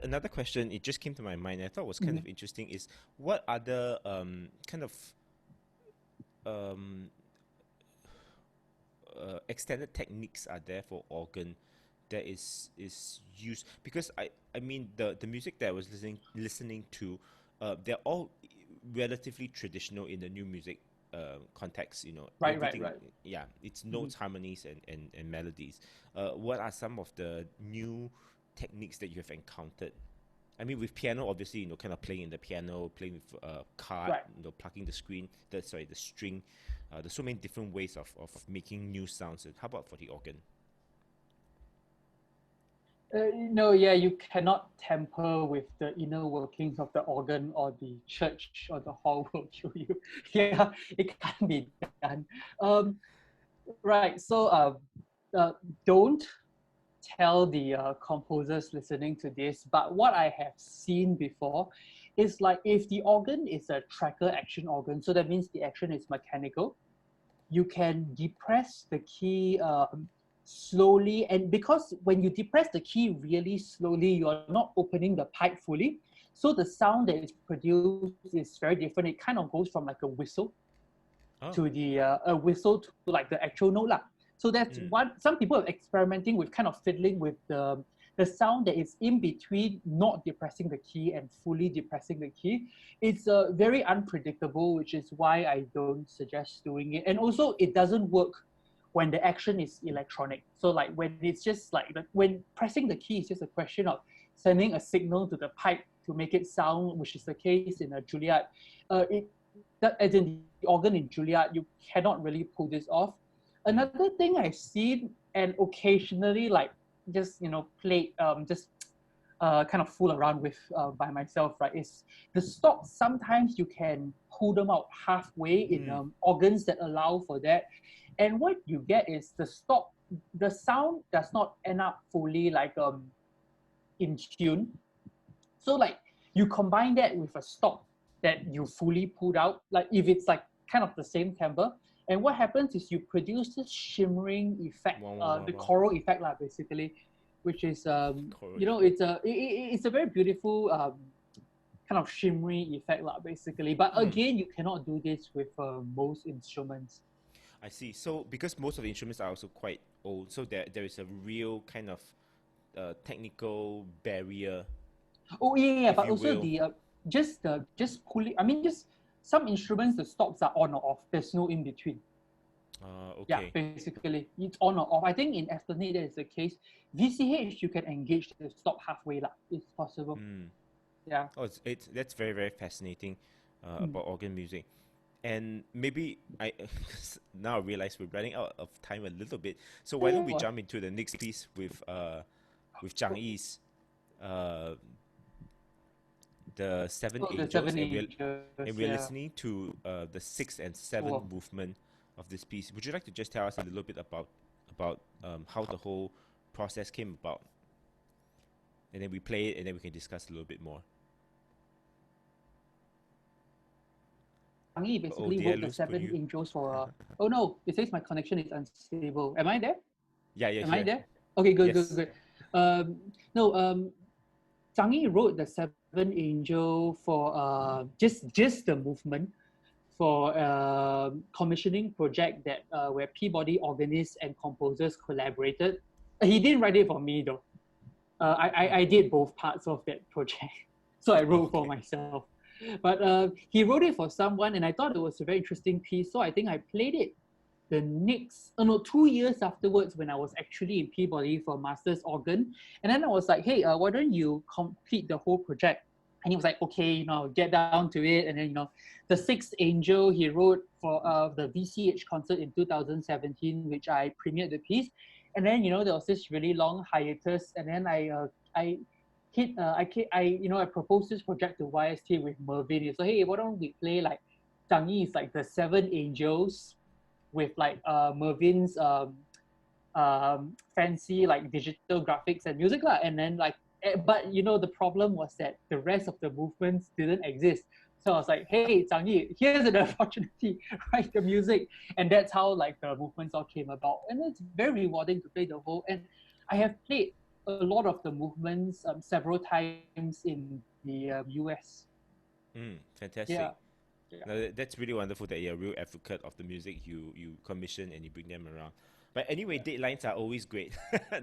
[SPEAKER 1] Another question, it just came to my mind, I thought was kind of interesting, is what other kind of extended techniques are there for organ that is used? Because I mean the music that I was listening to, they're all relatively traditional in the new music context,
[SPEAKER 2] Right.
[SPEAKER 1] Yeah, it's notes, harmonies, and melodies. What are some of the new techniques that you have encountered? I mean, with piano, obviously, kind of playing in the piano, playing with card,
[SPEAKER 2] right.
[SPEAKER 1] Plugging the string. There's so many different ways of making new sounds. How about for the organ?
[SPEAKER 2] No, yeah, you cannot tamper with the inner workings of the organ, or the church or the hall will kill you. Yeah, it can't be done. Right, so don't tell the composers listening to this, but what I have seen before is like if the organ is a tracker action organ, so that means the action is mechanical, you can depress the key slowly. And because when you depress the key really slowly, you're not opening the pipe fully. So the sound that is produced is very different. It kind of goes from like a whistle to the a whistle to like the actual note lah. So that's what some people are experimenting with, kind of fiddling with the sound that is in between not depressing the key and fully depressing the key. It's very unpredictable, which is why I don't suggest doing it. And also, it doesn't work when the action is electronic. So like when it's just like when pressing the key is just a question of sending a signal to the pipe to make it sound, which is the case in a Juilliard. As in the organ in Juilliard, you cannot really pull this off. Another thing I've seen and occasionally like just play just kind of fool around with by myself, right, is the stops. Sometimes you can pull them out halfway in organs that allow for that, and what you get is the sound does not end up fully like in tune. So like you combine that with a stop that you fully pulled out, like if it's like kind of the same timbre, and what happens is you produce this shimmering effect, the choral effect lah, basically, which is it's a very beautiful kind of shimmery effect lah, basically. But again, you cannot do this with most instruments.
[SPEAKER 1] I see. So because most of the instruments are also quite old, so there is a real kind of technical barrier.
[SPEAKER 2] Oh yeah, but also the just pulling. I mean, just some instruments, the stops are on or off. There's no in between.
[SPEAKER 1] Okay.
[SPEAKER 2] Yeah, basically it's on or off. I think in F-net that is the case. VCH you can engage the stop halfway lah. It's possible. Yeah.
[SPEAKER 1] Oh, that's very, very fascinating about organ music. And maybe now I realize we're running out of time a little bit. So why don't we jump into the next piece with Zhangyi's the seven angels, and we're listening to the sixth and seventh movement of this piece. Would you like to just tell us a little bit about how the whole process came about? And then we play it, and then we can discuss a little bit more.
[SPEAKER 2] Zhangyi basically wrote the seven angels for. Oh no! It says my connection is unstable. Am I there?
[SPEAKER 1] Yeah.
[SPEAKER 2] Am I there? Okay, good, yes. good. Zhangyi wrote the seven angel for just the movement for a commissioning project that where Peabody organists and composers collaborated. He didn't write it for me though. I did both parts of that project, so I wrote for myself. But he wrote it for someone, and I thought it was a very interesting piece. So I think I played it the next, 2 years afterwards when I was actually in Peabody for master's organ. And then I was like, hey, why don't you complete the whole project? And he was like, okay, get down to it. And then, the sixth angel he wrote for the VCH concert in 2017, which I premiered the piece. And then, there was this really long hiatus. And then I proposed this project to YST with Mervyn. So, hey, why don't we play like Zhangyi is like the seven angels with like Mervyn's fancy like digital graphics and music lah. And then like, but the problem was that the rest of the movements didn't exist. So I was like, hey, Zhangyi, here's an opportunity, write the music. And that's how like the movements all came about. And it's very rewarding to play the whole. And I have played a lot of the movements several times in the US.
[SPEAKER 1] Fantastic. Yeah. Now, that's really wonderful that you're a real advocate of the music you commission and you bring them around. But anyway, deadlines are always great.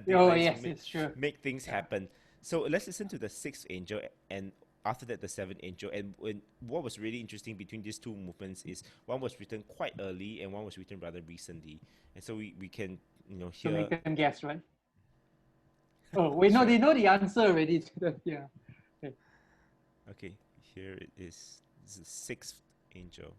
[SPEAKER 2] Yes, it's true.
[SPEAKER 1] Make things happen. So let's listen to the sixth angel, and after that the seventh angel. And what was really interesting between these two movements is one was written quite early and one was written rather recently. And so we can hear.
[SPEAKER 2] So make them guess, right? Oh wait, no, they know the answer already. Yeah.
[SPEAKER 1] Okay, here it is. This is the sixth angel.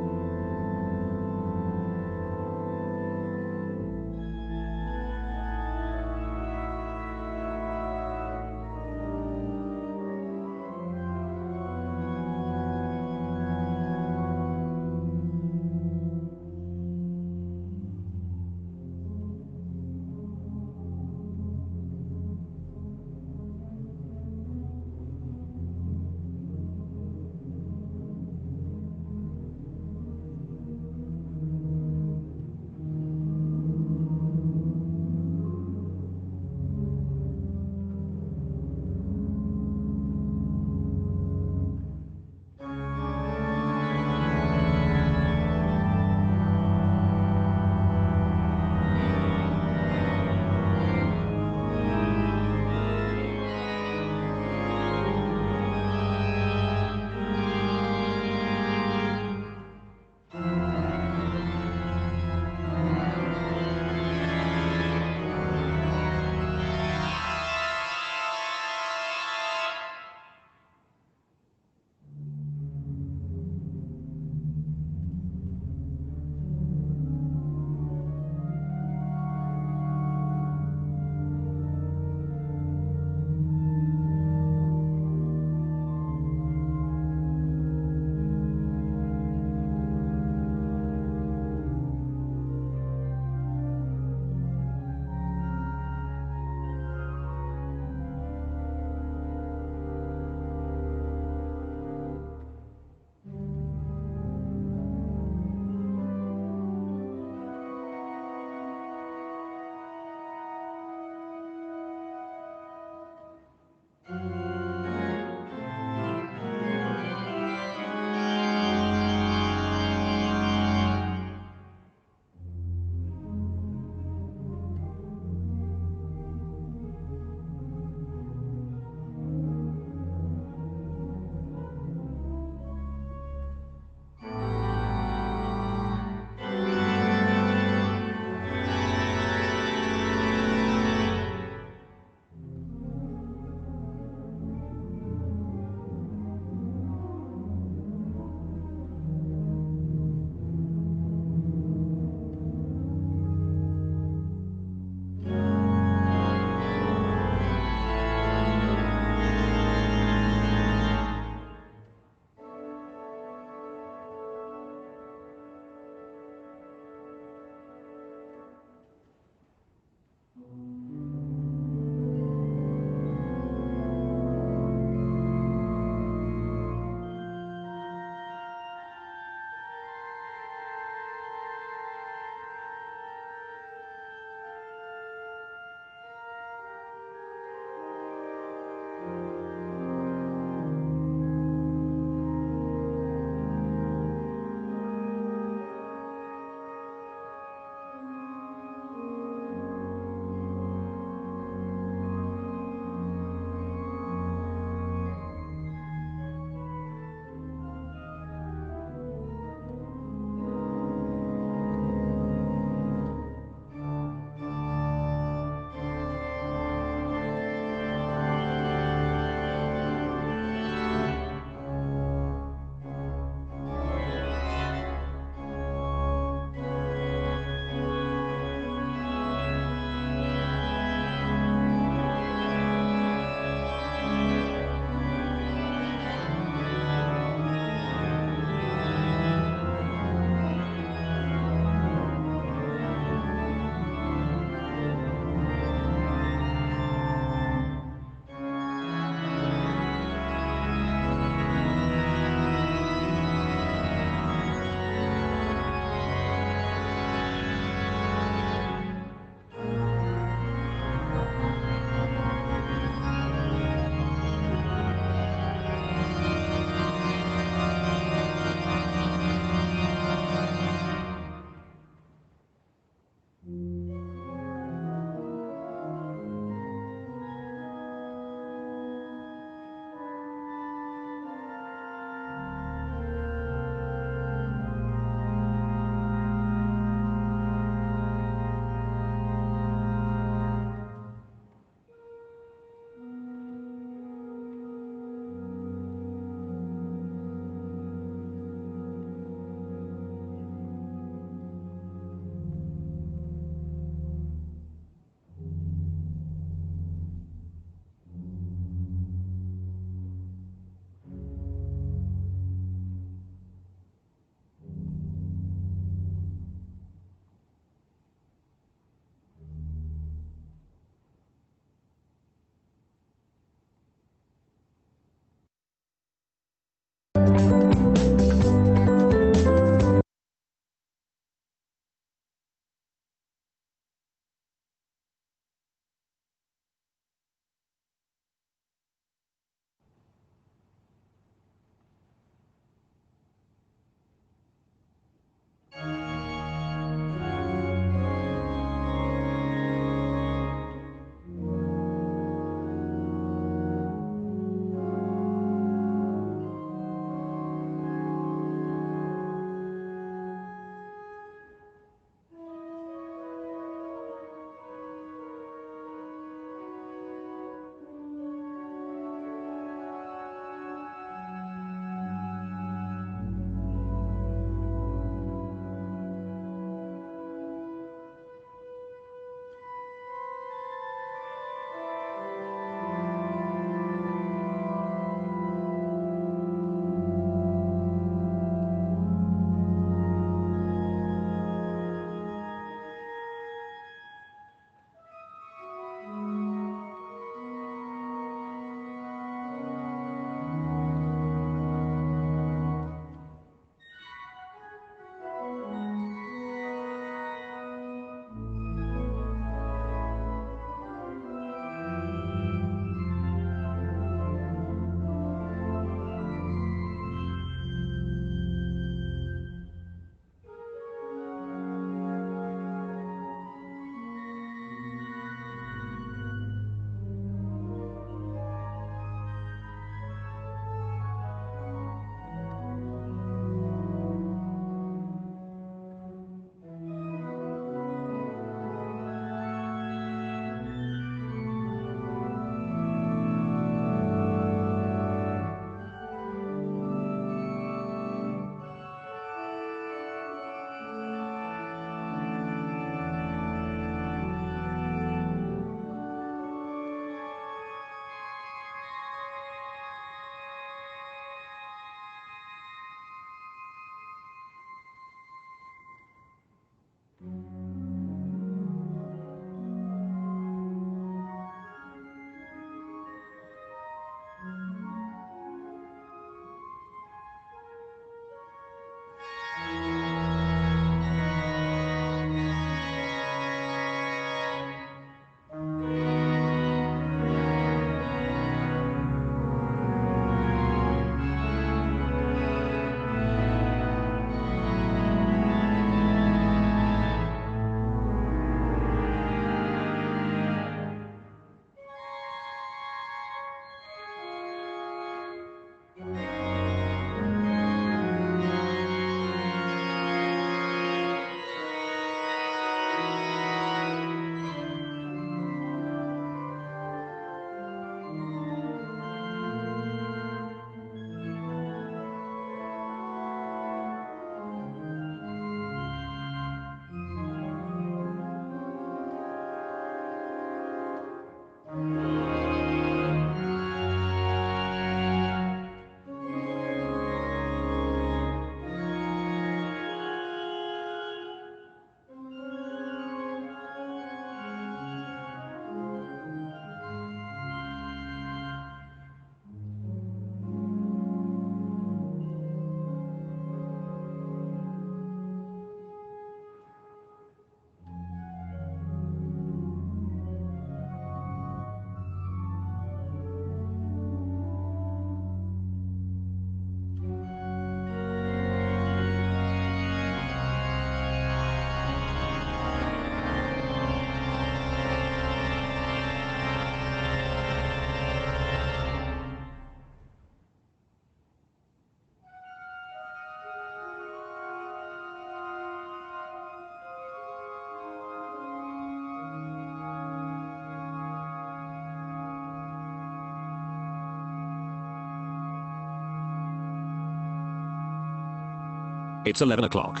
[SPEAKER 3] It's 11 o'clock.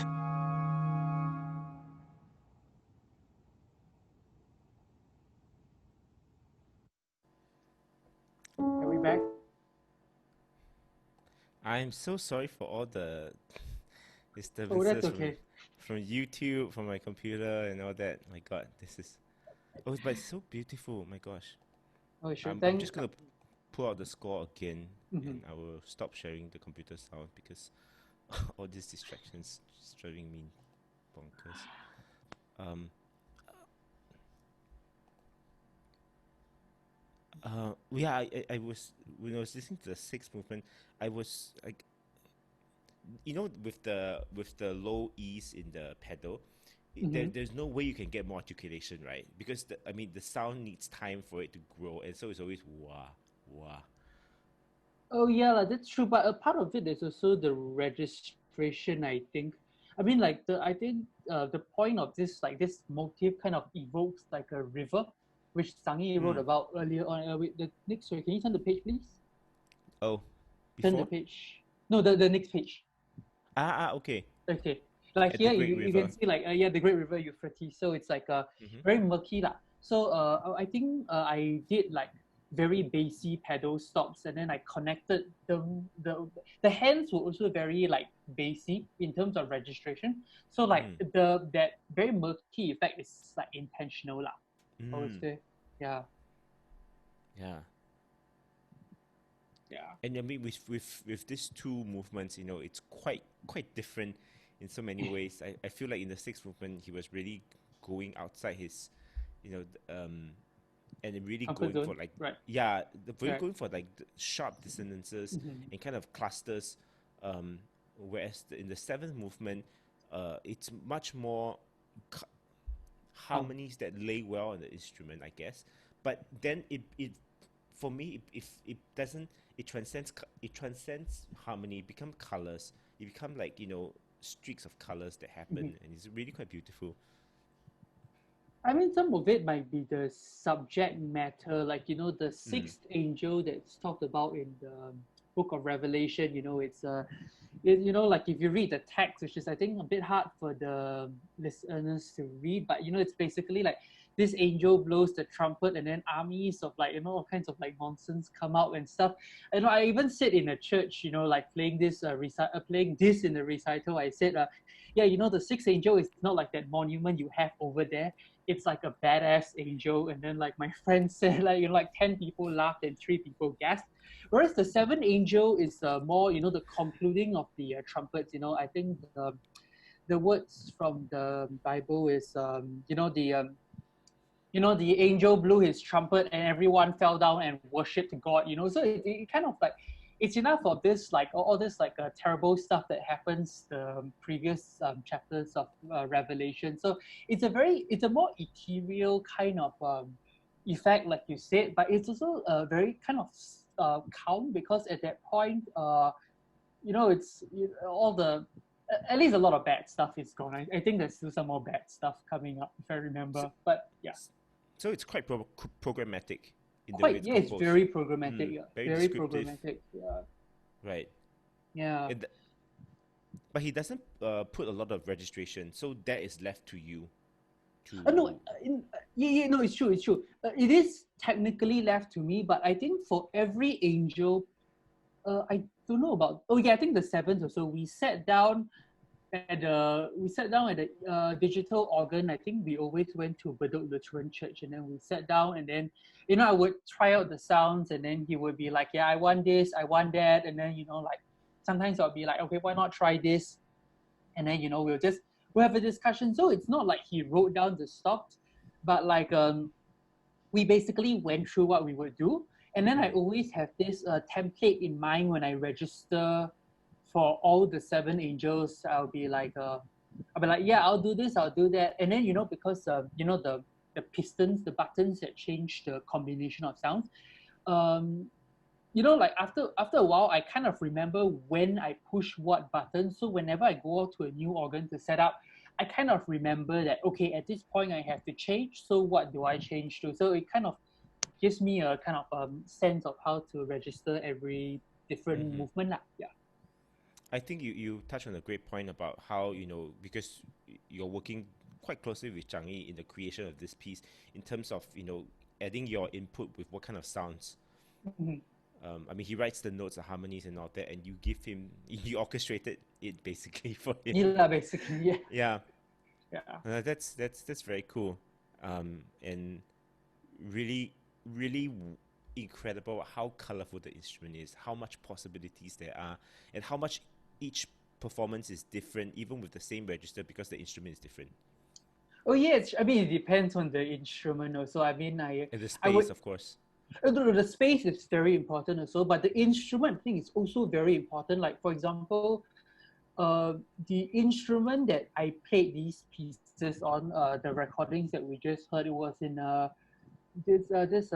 [SPEAKER 2] Are we back?
[SPEAKER 1] I'm so sorry for all the
[SPEAKER 2] Oh,
[SPEAKER 1] disturbances
[SPEAKER 2] that's okay.
[SPEAKER 1] from YouTube, from my computer, and all that. My God, this is. Oh, but it's so beautiful. My gosh.
[SPEAKER 2] Oh, sure.
[SPEAKER 1] I'm just gonna pull out the score again,
[SPEAKER 2] Mhm.
[SPEAKER 1] and I will stop sharing the computer sound because all these distractions just driving me bonkers. Yeah, I was when I was listening to the sixth movement, I was like, with the low E's in the pedal, there's no way you can get more articulation, right? Because the sound needs time for it to grow, and so it's always wah wah.
[SPEAKER 2] Oh yeah, that's true. But a part of it is also the registration, I think. I mean, like I think the point of this motif kind of evokes like a river, which Zhangyi wrote about earlier on. Wait, the next, sorry, can you turn the page, please?
[SPEAKER 1] Oh,
[SPEAKER 2] Turn the
[SPEAKER 1] before?
[SPEAKER 2] page. No, the next page.
[SPEAKER 1] Okay.
[SPEAKER 2] Okay. Like
[SPEAKER 1] At the
[SPEAKER 2] here,
[SPEAKER 1] Great
[SPEAKER 2] you
[SPEAKER 1] River.
[SPEAKER 2] can see like yeah, the Great River Euphrates. So it's like very murky lah. So I think I did like very bassy pedal stops, and then I connected the hands were also very like bassy in terms of registration. So like that very murky effect is like intentional lah. I would say. Yeah.
[SPEAKER 1] Yeah.
[SPEAKER 2] Yeah.
[SPEAKER 1] And I mean, with these two movements, it's quite different in so many ways. I feel like in the sixth movement, he was really going outside his, and really
[SPEAKER 2] Comfort
[SPEAKER 1] going
[SPEAKER 2] zone.
[SPEAKER 1] for like,
[SPEAKER 2] Right.
[SPEAKER 1] yeah,
[SPEAKER 2] Right.
[SPEAKER 1] going for like the sharp dissonances and kind of clusters. Whereas in the seventh movement, it's much more harmonies that lay well on the instrument, I guess. But then it for me, if it doesn't, it transcends harmony. It becomes colors. It become like streaks of colors that happen, and it's really quite beautiful.
[SPEAKER 2] I mean, some of it might be the subject matter, like the sixth angel that's talked about in the Book of Revelation. It's like if you read the text, which is I think a bit hard for the listeners to read, but it's basically like this angel blows the trumpet, and then armies of like all kinds of like nonsense come out and stuff. I even said in a church, like playing this playing this in the recital, I said, yeah, the sixth angel is not like that monument you have over there. It's like a badass angel. And then like my friend said, like 10 people laughed and 3 people gasped. Whereas the seventh angel is more the concluding of the trumpets. I think the words from the Bible is the angel blew his trumpet and everyone fell down and worshipped God. So it kind of like it's enough of this like all this like terrible stuff that happens the previous chapters of Revelation. So it's a more ethereal kind of effect, like you said, but it's also very kind of calm, because at that point it's all the at least a lot of bad stuff is gone. I think there's still some more bad stuff coming up if I remember, but yeah.
[SPEAKER 1] So it's quite programmatic in the way
[SPEAKER 2] Quite,
[SPEAKER 1] it's
[SPEAKER 2] yeah, it's
[SPEAKER 1] composed.
[SPEAKER 2] very programmatic. Yeah,
[SPEAKER 1] Very
[SPEAKER 2] programmatic. Yeah.
[SPEAKER 1] Right.
[SPEAKER 2] Yeah.
[SPEAKER 1] But he doesn't put a lot of registration, so that is left to you.
[SPEAKER 2] No, no, it's true. It's true. It is technically left to me, but I think for every angel, I don't know about. Oh yeah, I think the seventh or so. We sat down at the digital organ. I think we always went to Bedok Lutheran Church, and then we sat down, and then I would try out the sounds, and then he would be like, yeah, I want this, I want that, and then like sometimes I'll be like, okay, why not try this, and then we'll have a discussion. So it's not like he wrote down the stops, but like we basically went through what we would do, and then I always have this template in mind when I register for all the 7 angels. I'll be like, yeah, I'll do this, I'll do that. And then, because, the pistons, the buttons that change the combination of sounds, like after a while, I kind of remember when I push what button. So whenever I go out to a new organ to set up, I kind of remember that, okay, at this point I have to change. So what do I change to? So it kind of gives me a kind of sense of how to register every different movement. Yeah.
[SPEAKER 1] I think you touched on a great point about how, because you're working quite closely with Zhangyi in the creation of this piece in terms of, adding your input with what kind of sounds.
[SPEAKER 2] Mhm.
[SPEAKER 1] I mean, he writes the notes, the harmonies and all that, and you give him, you orchestrated it basically for him.
[SPEAKER 2] Yeah, basically, yeah.
[SPEAKER 1] Yeah.
[SPEAKER 2] Yeah.
[SPEAKER 1] That's very cool. And really, really incredible how colorful the instrument is, how much possibilities there are, and how much each performance is different, even with the same register, because the instrument is different.
[SPEAKER 2] Oh yes, I mean it depends on the instrument also. I mean
[SPEAKER 1] And the
[SPEAKER 2] I would
[SPEAKER 1] space, of course.
[SPEAKER 2] the space is very important also, but the instrument thing is also very important. Like for example, the instrument that I played these pieces on, the recordings that we just heard, it was in this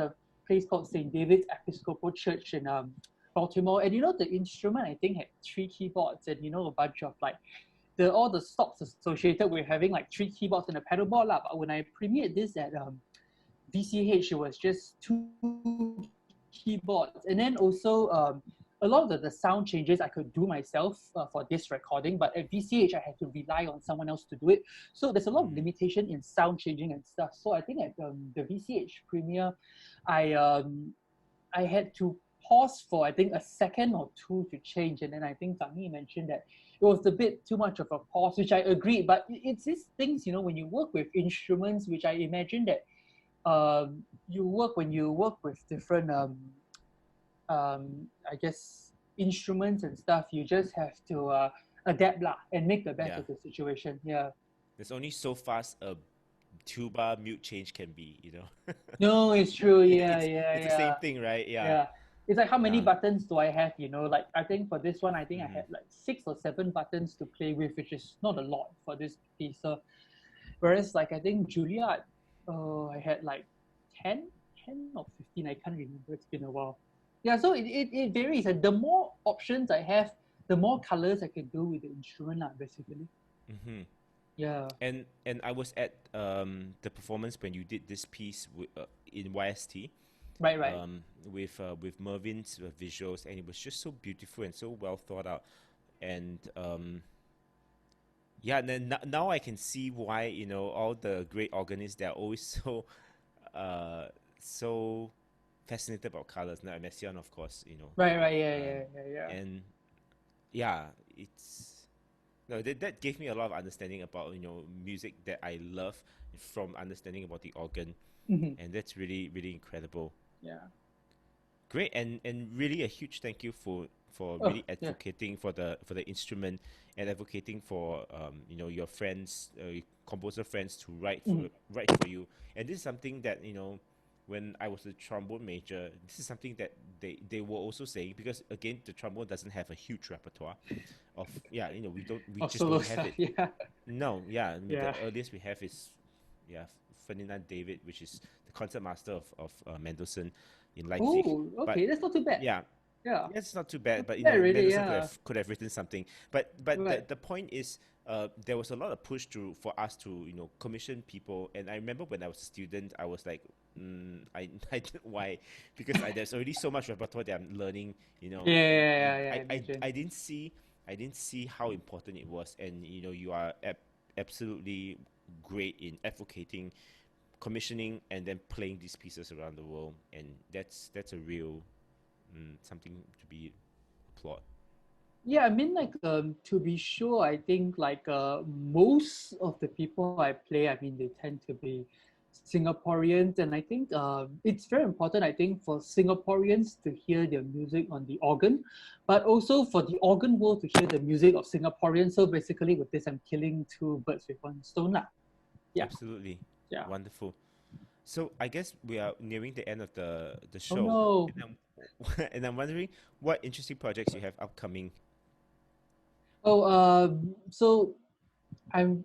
[SPEAKER 2] place called St. David's Episcopal Church in Baltimore. And the instrument I think had 3 keyboards and a bunch of like all the stops associated with having like 3 keyboards and a pedal board lah. But when I premiered this at VCH, it was just 2 keyboards. And then also a lot of the sound changes I could do myself for this recording, but at VCH I had to rely on someone else to do it. So there's a lot of limitation in sound changing and stuff. So I think at the VCH premiere, I had to pause for I think a second or two to change, and then I think Zhangyi mentioned that it was a bit too much of a pause, which I agree. But it's these things, when you work with instruments, which I imagine that when you work with different I guess instruments and stuff, you just have to adapt lah and make the best
[SPEAKER 1] Yeah.
[SPEAKER 2] of the situation. Yeah.
[SPEAKER 1] There's only so fast a tuba mute change can be,
[SPEAKER 2] No, it's true. Yeah,
[SPEAKER 1] it's the same thing, right? Yeah.
[SPEAKER 2] Yeah. It's like how many
[SPEAKER 1] Yeah.
[SPEAKER 2] buttons do I have? Like I think for this one, I think I had like 6 or 7 buttons to play with, which is not a lot for this piece. So, whereas like I think Juilliard, I had like 10 or 15. I can't remember. It's been a while. Yeah, so it varies. And the more options I have, the more colors I can do with the instrument, lah, basically.
[SPEAKER 1] Mm-hmm.
[SPEAKER 2] Yeah.
[SPEAKER 1] And I was at the performance when you did this piece in YST.
[SPEAKER 2] Right.
[SPEAKER 1] With Mervin's visuals, and it was just so beautiful and so well thought out. And and then now I can see why all the great organists, they're always so fascinated about colors. Now Messiaen, of course,
[SPEAKER 2] Right. Yeah.
[SPEAKER 1] And yeah, it's that gave me a lot of understanding about music that I love from understanding about the organ, and that's really, really incredible.
[SPEAKER 2] Yeah.
[SPEAKER 1] Great, and really a huge thank you for really advocating for the instrument, and advocating for your friends, composer friends, to write for you. And this is something that when I was a trombone major, this is something that they were also saying, because again the trombone doesn't have a huge repertoire of we just don't have it.
[SPEAKER 2] Yeah.
[SPEAKER 1] No, I mean, the earliest we have is Ferdinand David, which is the concert master of Mendelssohn in Leipzig.
[SPEAKER 2] Oh, okay, that's not too bad.
[SPEAKER 1] Yeah,
[SPEAKER 2] Yeah.
[SPEAKER 1] it's not too bad, but
[SPEAKER 2] really,
[SPEAKER 1] Mendelssohn could have written something. But
[SPEAKER 2] Right.
[SPEAKER 1] the point is, there was a lot of push for us to commission people. And I remember when I was a student, I was like, I why? Because there's already so much repertoire that I'm learning.
[SPEAKER 2] Yeah.
[SPEAKER 1] I didn't see how important it was. And you are absolutely great in advocating, commissioning, and then playing these pieces around the world. And that's a real something to be applauded.
[SPEAKER 2] Yeah, I mean, like, to be sure, I think like most of the people I play, I mean, they tend to be Singaporeans, and I think it's very important, I think, for Singaporeans to hear their music on the organ, but also for the organ world to hear the music of Singaporeans. So basically, with this, I'm killing 2 birds with 1 stone, lah. Yeah.
[SPEAKER 1] Absolutely.
[SPEAKER 2] Yeah.
[SPEAKER 1] Wonderful. So I guess we are nearing the end of the show.
[SPEAKER 2] Oh no.
[SPEAKER 1] And I'm wondering what interesting projects you have upcoming.
[SPEAKER 2] So I'm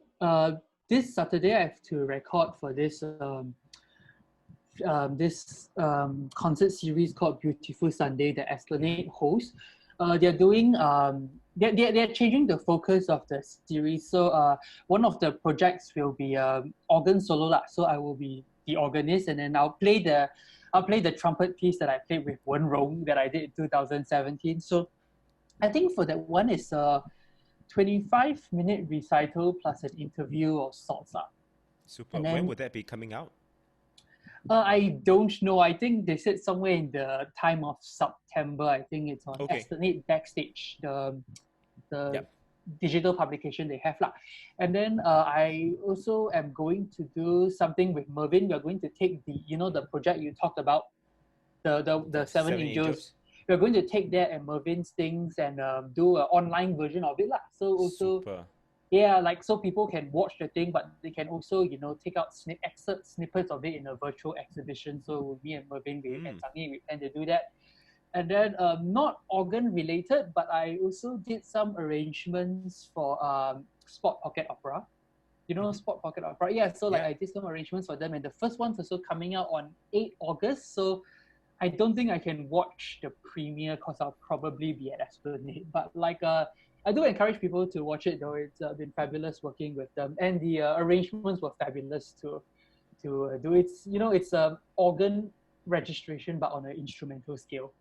[SPEAKER 2] this Saturday I have to record for this concert series called Beautiful Sunday that Allein hosts. They're doing they're changing the focus of the series. So one of the projects will be organ solo lah. So I will be the organist, and then I'll play the trumpet piece that I played with Wen Rong that I did in 2017. So I think for that one is a 25-minute recital plus an interview of sorts.
[SPEAKER 1] Super.
[SPEAKER 2] And
[SPEAKER 1] When
[SPEAKER 2] then
[SPEAKER 1] would that be coming out?
[SPEAKER 2] I don't know. I think they said somewhere in the time of September. I think it's on
[SPEAKER 1] Okay.
[SPEAKER 2] Estimate Backstage, the
[SPEAKER 1] Yep.
[SPEAKER 2] digital publication they have lah. And then I also am going to do something with Mervin. We're going to take the project you talked about, the Seven
[SPEAKER 1] Seven
[SPEAKER 2] Angels.
[SPEAKER 1] Angels.
[SPEAKER 2] We're going to take that and Mervin's things and do an online version of it lah. So also,
[SPEAKER 1] Super.
[SPEAKER 2] yeah, like so people can watch the thing, but they can also take out snippets of it in a virtual exhibition. So me and Mervin and Zhangyi, we plan to do that. And then not organ related, but I also did some arrangements for Sport Pocket Opera. You know Sport Pocket Opera? Yeah, so like
[SPEAKER 1] Yeah.
[SPEAKER 2] I did some arrangements for them, and the first one's also coming out on 8 August. So I don't think I can watch the premiere because I'll probably be at Esplanade. But like I do encourage people to watch it though. It's been fabulous working with them, and the arrangements were fabulous to do. It's organ registration but on an instrumental scale.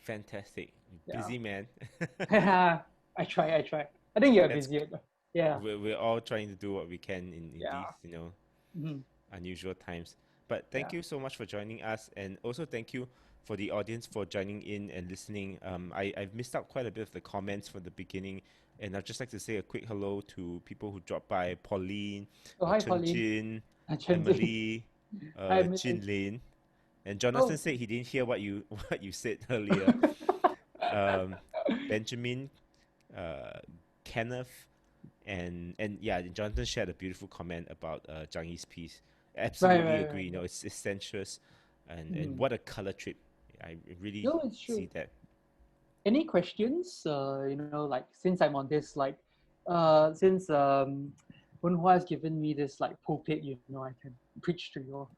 [SPEAKER 1] Fantastic.
[SPEAKER 2] Yeah.
[SPEAKER 1] Busy man.
[SPEAKER 2] I try. I think you're
[SPEAKER 1] That's
[SPEAKER 2] busier. Yeah.
[SPEAKER 1] we're all trying to do what we can in
[SPEAKER 2] Yeah.
[SPEAKER 1] these,
[SPEAKER 2] Mhm.
[SPEAKER 1] unusual times. But thank
[SPEAKER 2] Yeah.
[SPEAKER 1] you so much for joining us, and also thank you for the audience for joining in and listening. I've missed out quite a bit of the comments from the beginning, and I'd just like to say a quick hello to people who dropped by: Pauline,
[SPEAKER 2] Oh, hi,
[SPEAKER 1] Chen
[SPEAKER 2] Pauline.
[SPEAKER 1] Jin,
[SPEAKER 2] Chen Jin.
[SPEAKER 1] Emily,
[SPEAKER 2] Hi,
[SPEAKER 1] Jin
[SPEAKER 2] Emily.
[SPEAKER 1] Lin, and Jonathan
[SPEAKER 2] Oh.
[SPEAKER 1] said he didn't hear what you what you said earlier. Benjamin, uh, Kenneth, and yeah, Jonathan shared a beautiful comment about Zhangyi's piece. Absolutely
[SPEAKER 2] Right.
[SPEAKER 1] agree. It's sensuous, and
[SPEAKER 2] Mhm.
[SPEAKER 1] what a color trip. I really
[SPEAKER 2] No, it's true.
[SPEAKER 1] see that.
[SPEAKER 2] Any questions? Like since I'm on this, like, since Boon Hua has given me this like pulpit, I can preach to you all.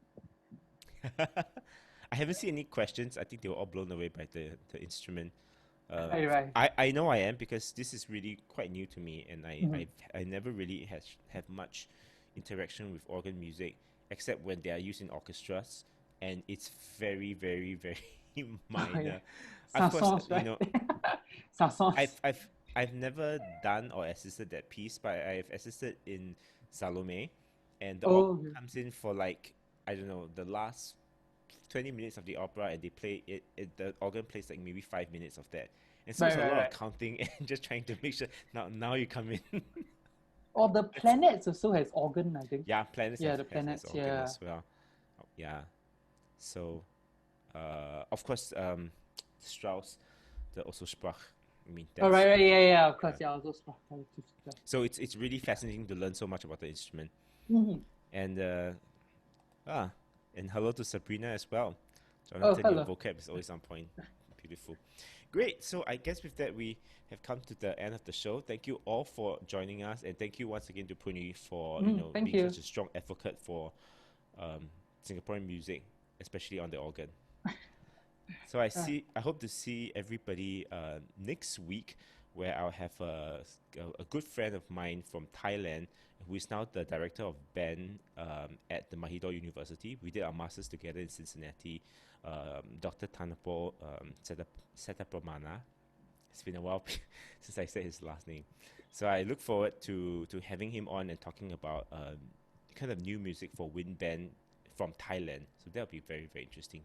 [SPEAKER 1] I haven't seen any questions. I think they were all blown away by the instrument.
[SPEAKER 2] Right.
[SPEAKER 1] I know I am, because this is really quite new to me, and
[SPEAKER 2] Mhm.
[SPEAKER 1] I never really have much interaction with organ music except when they are used in orchestras, and it's very very very
[SPEAKER 2] Yeah.
[SPEAKER 1] minor. Of course,
[SPEAKER 2] Sansons, right? Sansons.
[SPEAKER 1] I've never done or assisted that piece, but I've assisted in Salome, and the organ
[SPEAKER 2] Oh,
[SPEAKER 1] comes in for like, I don't know, the last 20 minutes of the opera, and they play the organ plays like maybe 5 minutes of that, and so it's a lot of
[SPEAKER 2] right.
[SPEAKER 1] counting and just trying to make sure now you come in.
[SPEAKER 2] Or the
[SPEAKER 1] That's,
[SPEAKER 2] planets also has organ, I think.
[SPEAKER 1] yeah, planets
[SPEAKER 2] Yeah, the
[SPEAKER 1] has
[SPEAKER 2] planets.
[SPEAKER 1] organ
[SPEAKER 2] Yeah.
[SPEAKER 1] as well. Yeah, so of course, Strauss, the also Sprach. I mean,
[SPEAKER 2] Oh,
[SPEAKER 1] that's
[SPEAKER 2] right. Yeah. Of
[SPEAKER 1] yeah.
[SPEAKER 2] course, yeah. Also Sprach.
[SPEAKER 1] So it's really fascinating to learn so much about the instrument.
[SPEAKER 2] Mm-hmm.
[SPEAKER 1] And and hello to Sabrina as well.
[SPEAKER 2] Oh,
[SPEAKER 1] Jonathan, your
[SPEAKER 2] hello.
[SPEAKER 1] vocab is always on point. Beautiful. Great. So I guess with that, we have come to the end of the show. Thank you all for joining us, and thank you once again to Phoon Yu for
[SPEAKER 2] Thank
[SPEAKER 1] being
[SPEAKER 2] you.
[SPEAKER 1] such a strong advocate for Singaporean music, especially on the organ. So I hope to see everybody next week, where I'll have a good friend of mine from Thailand, who is now the director of band at the Mahidol University. We did our masters together in Cincinnati. Dr. Tanapo Setapramana. It's been a while since I said his last name. So I look forward to having him on and talking about kind of new music for wind band from Thailand. So that'll be very, very interesting.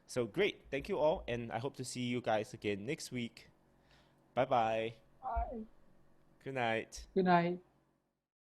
[SPEAKER 1] So great. Thank you all, and I hope to see you guys again next week. Bye-bye.
[SPEAKER 2] Bye.
[SPEAKER 1] Good night.
[SPEAKER 2] Good night.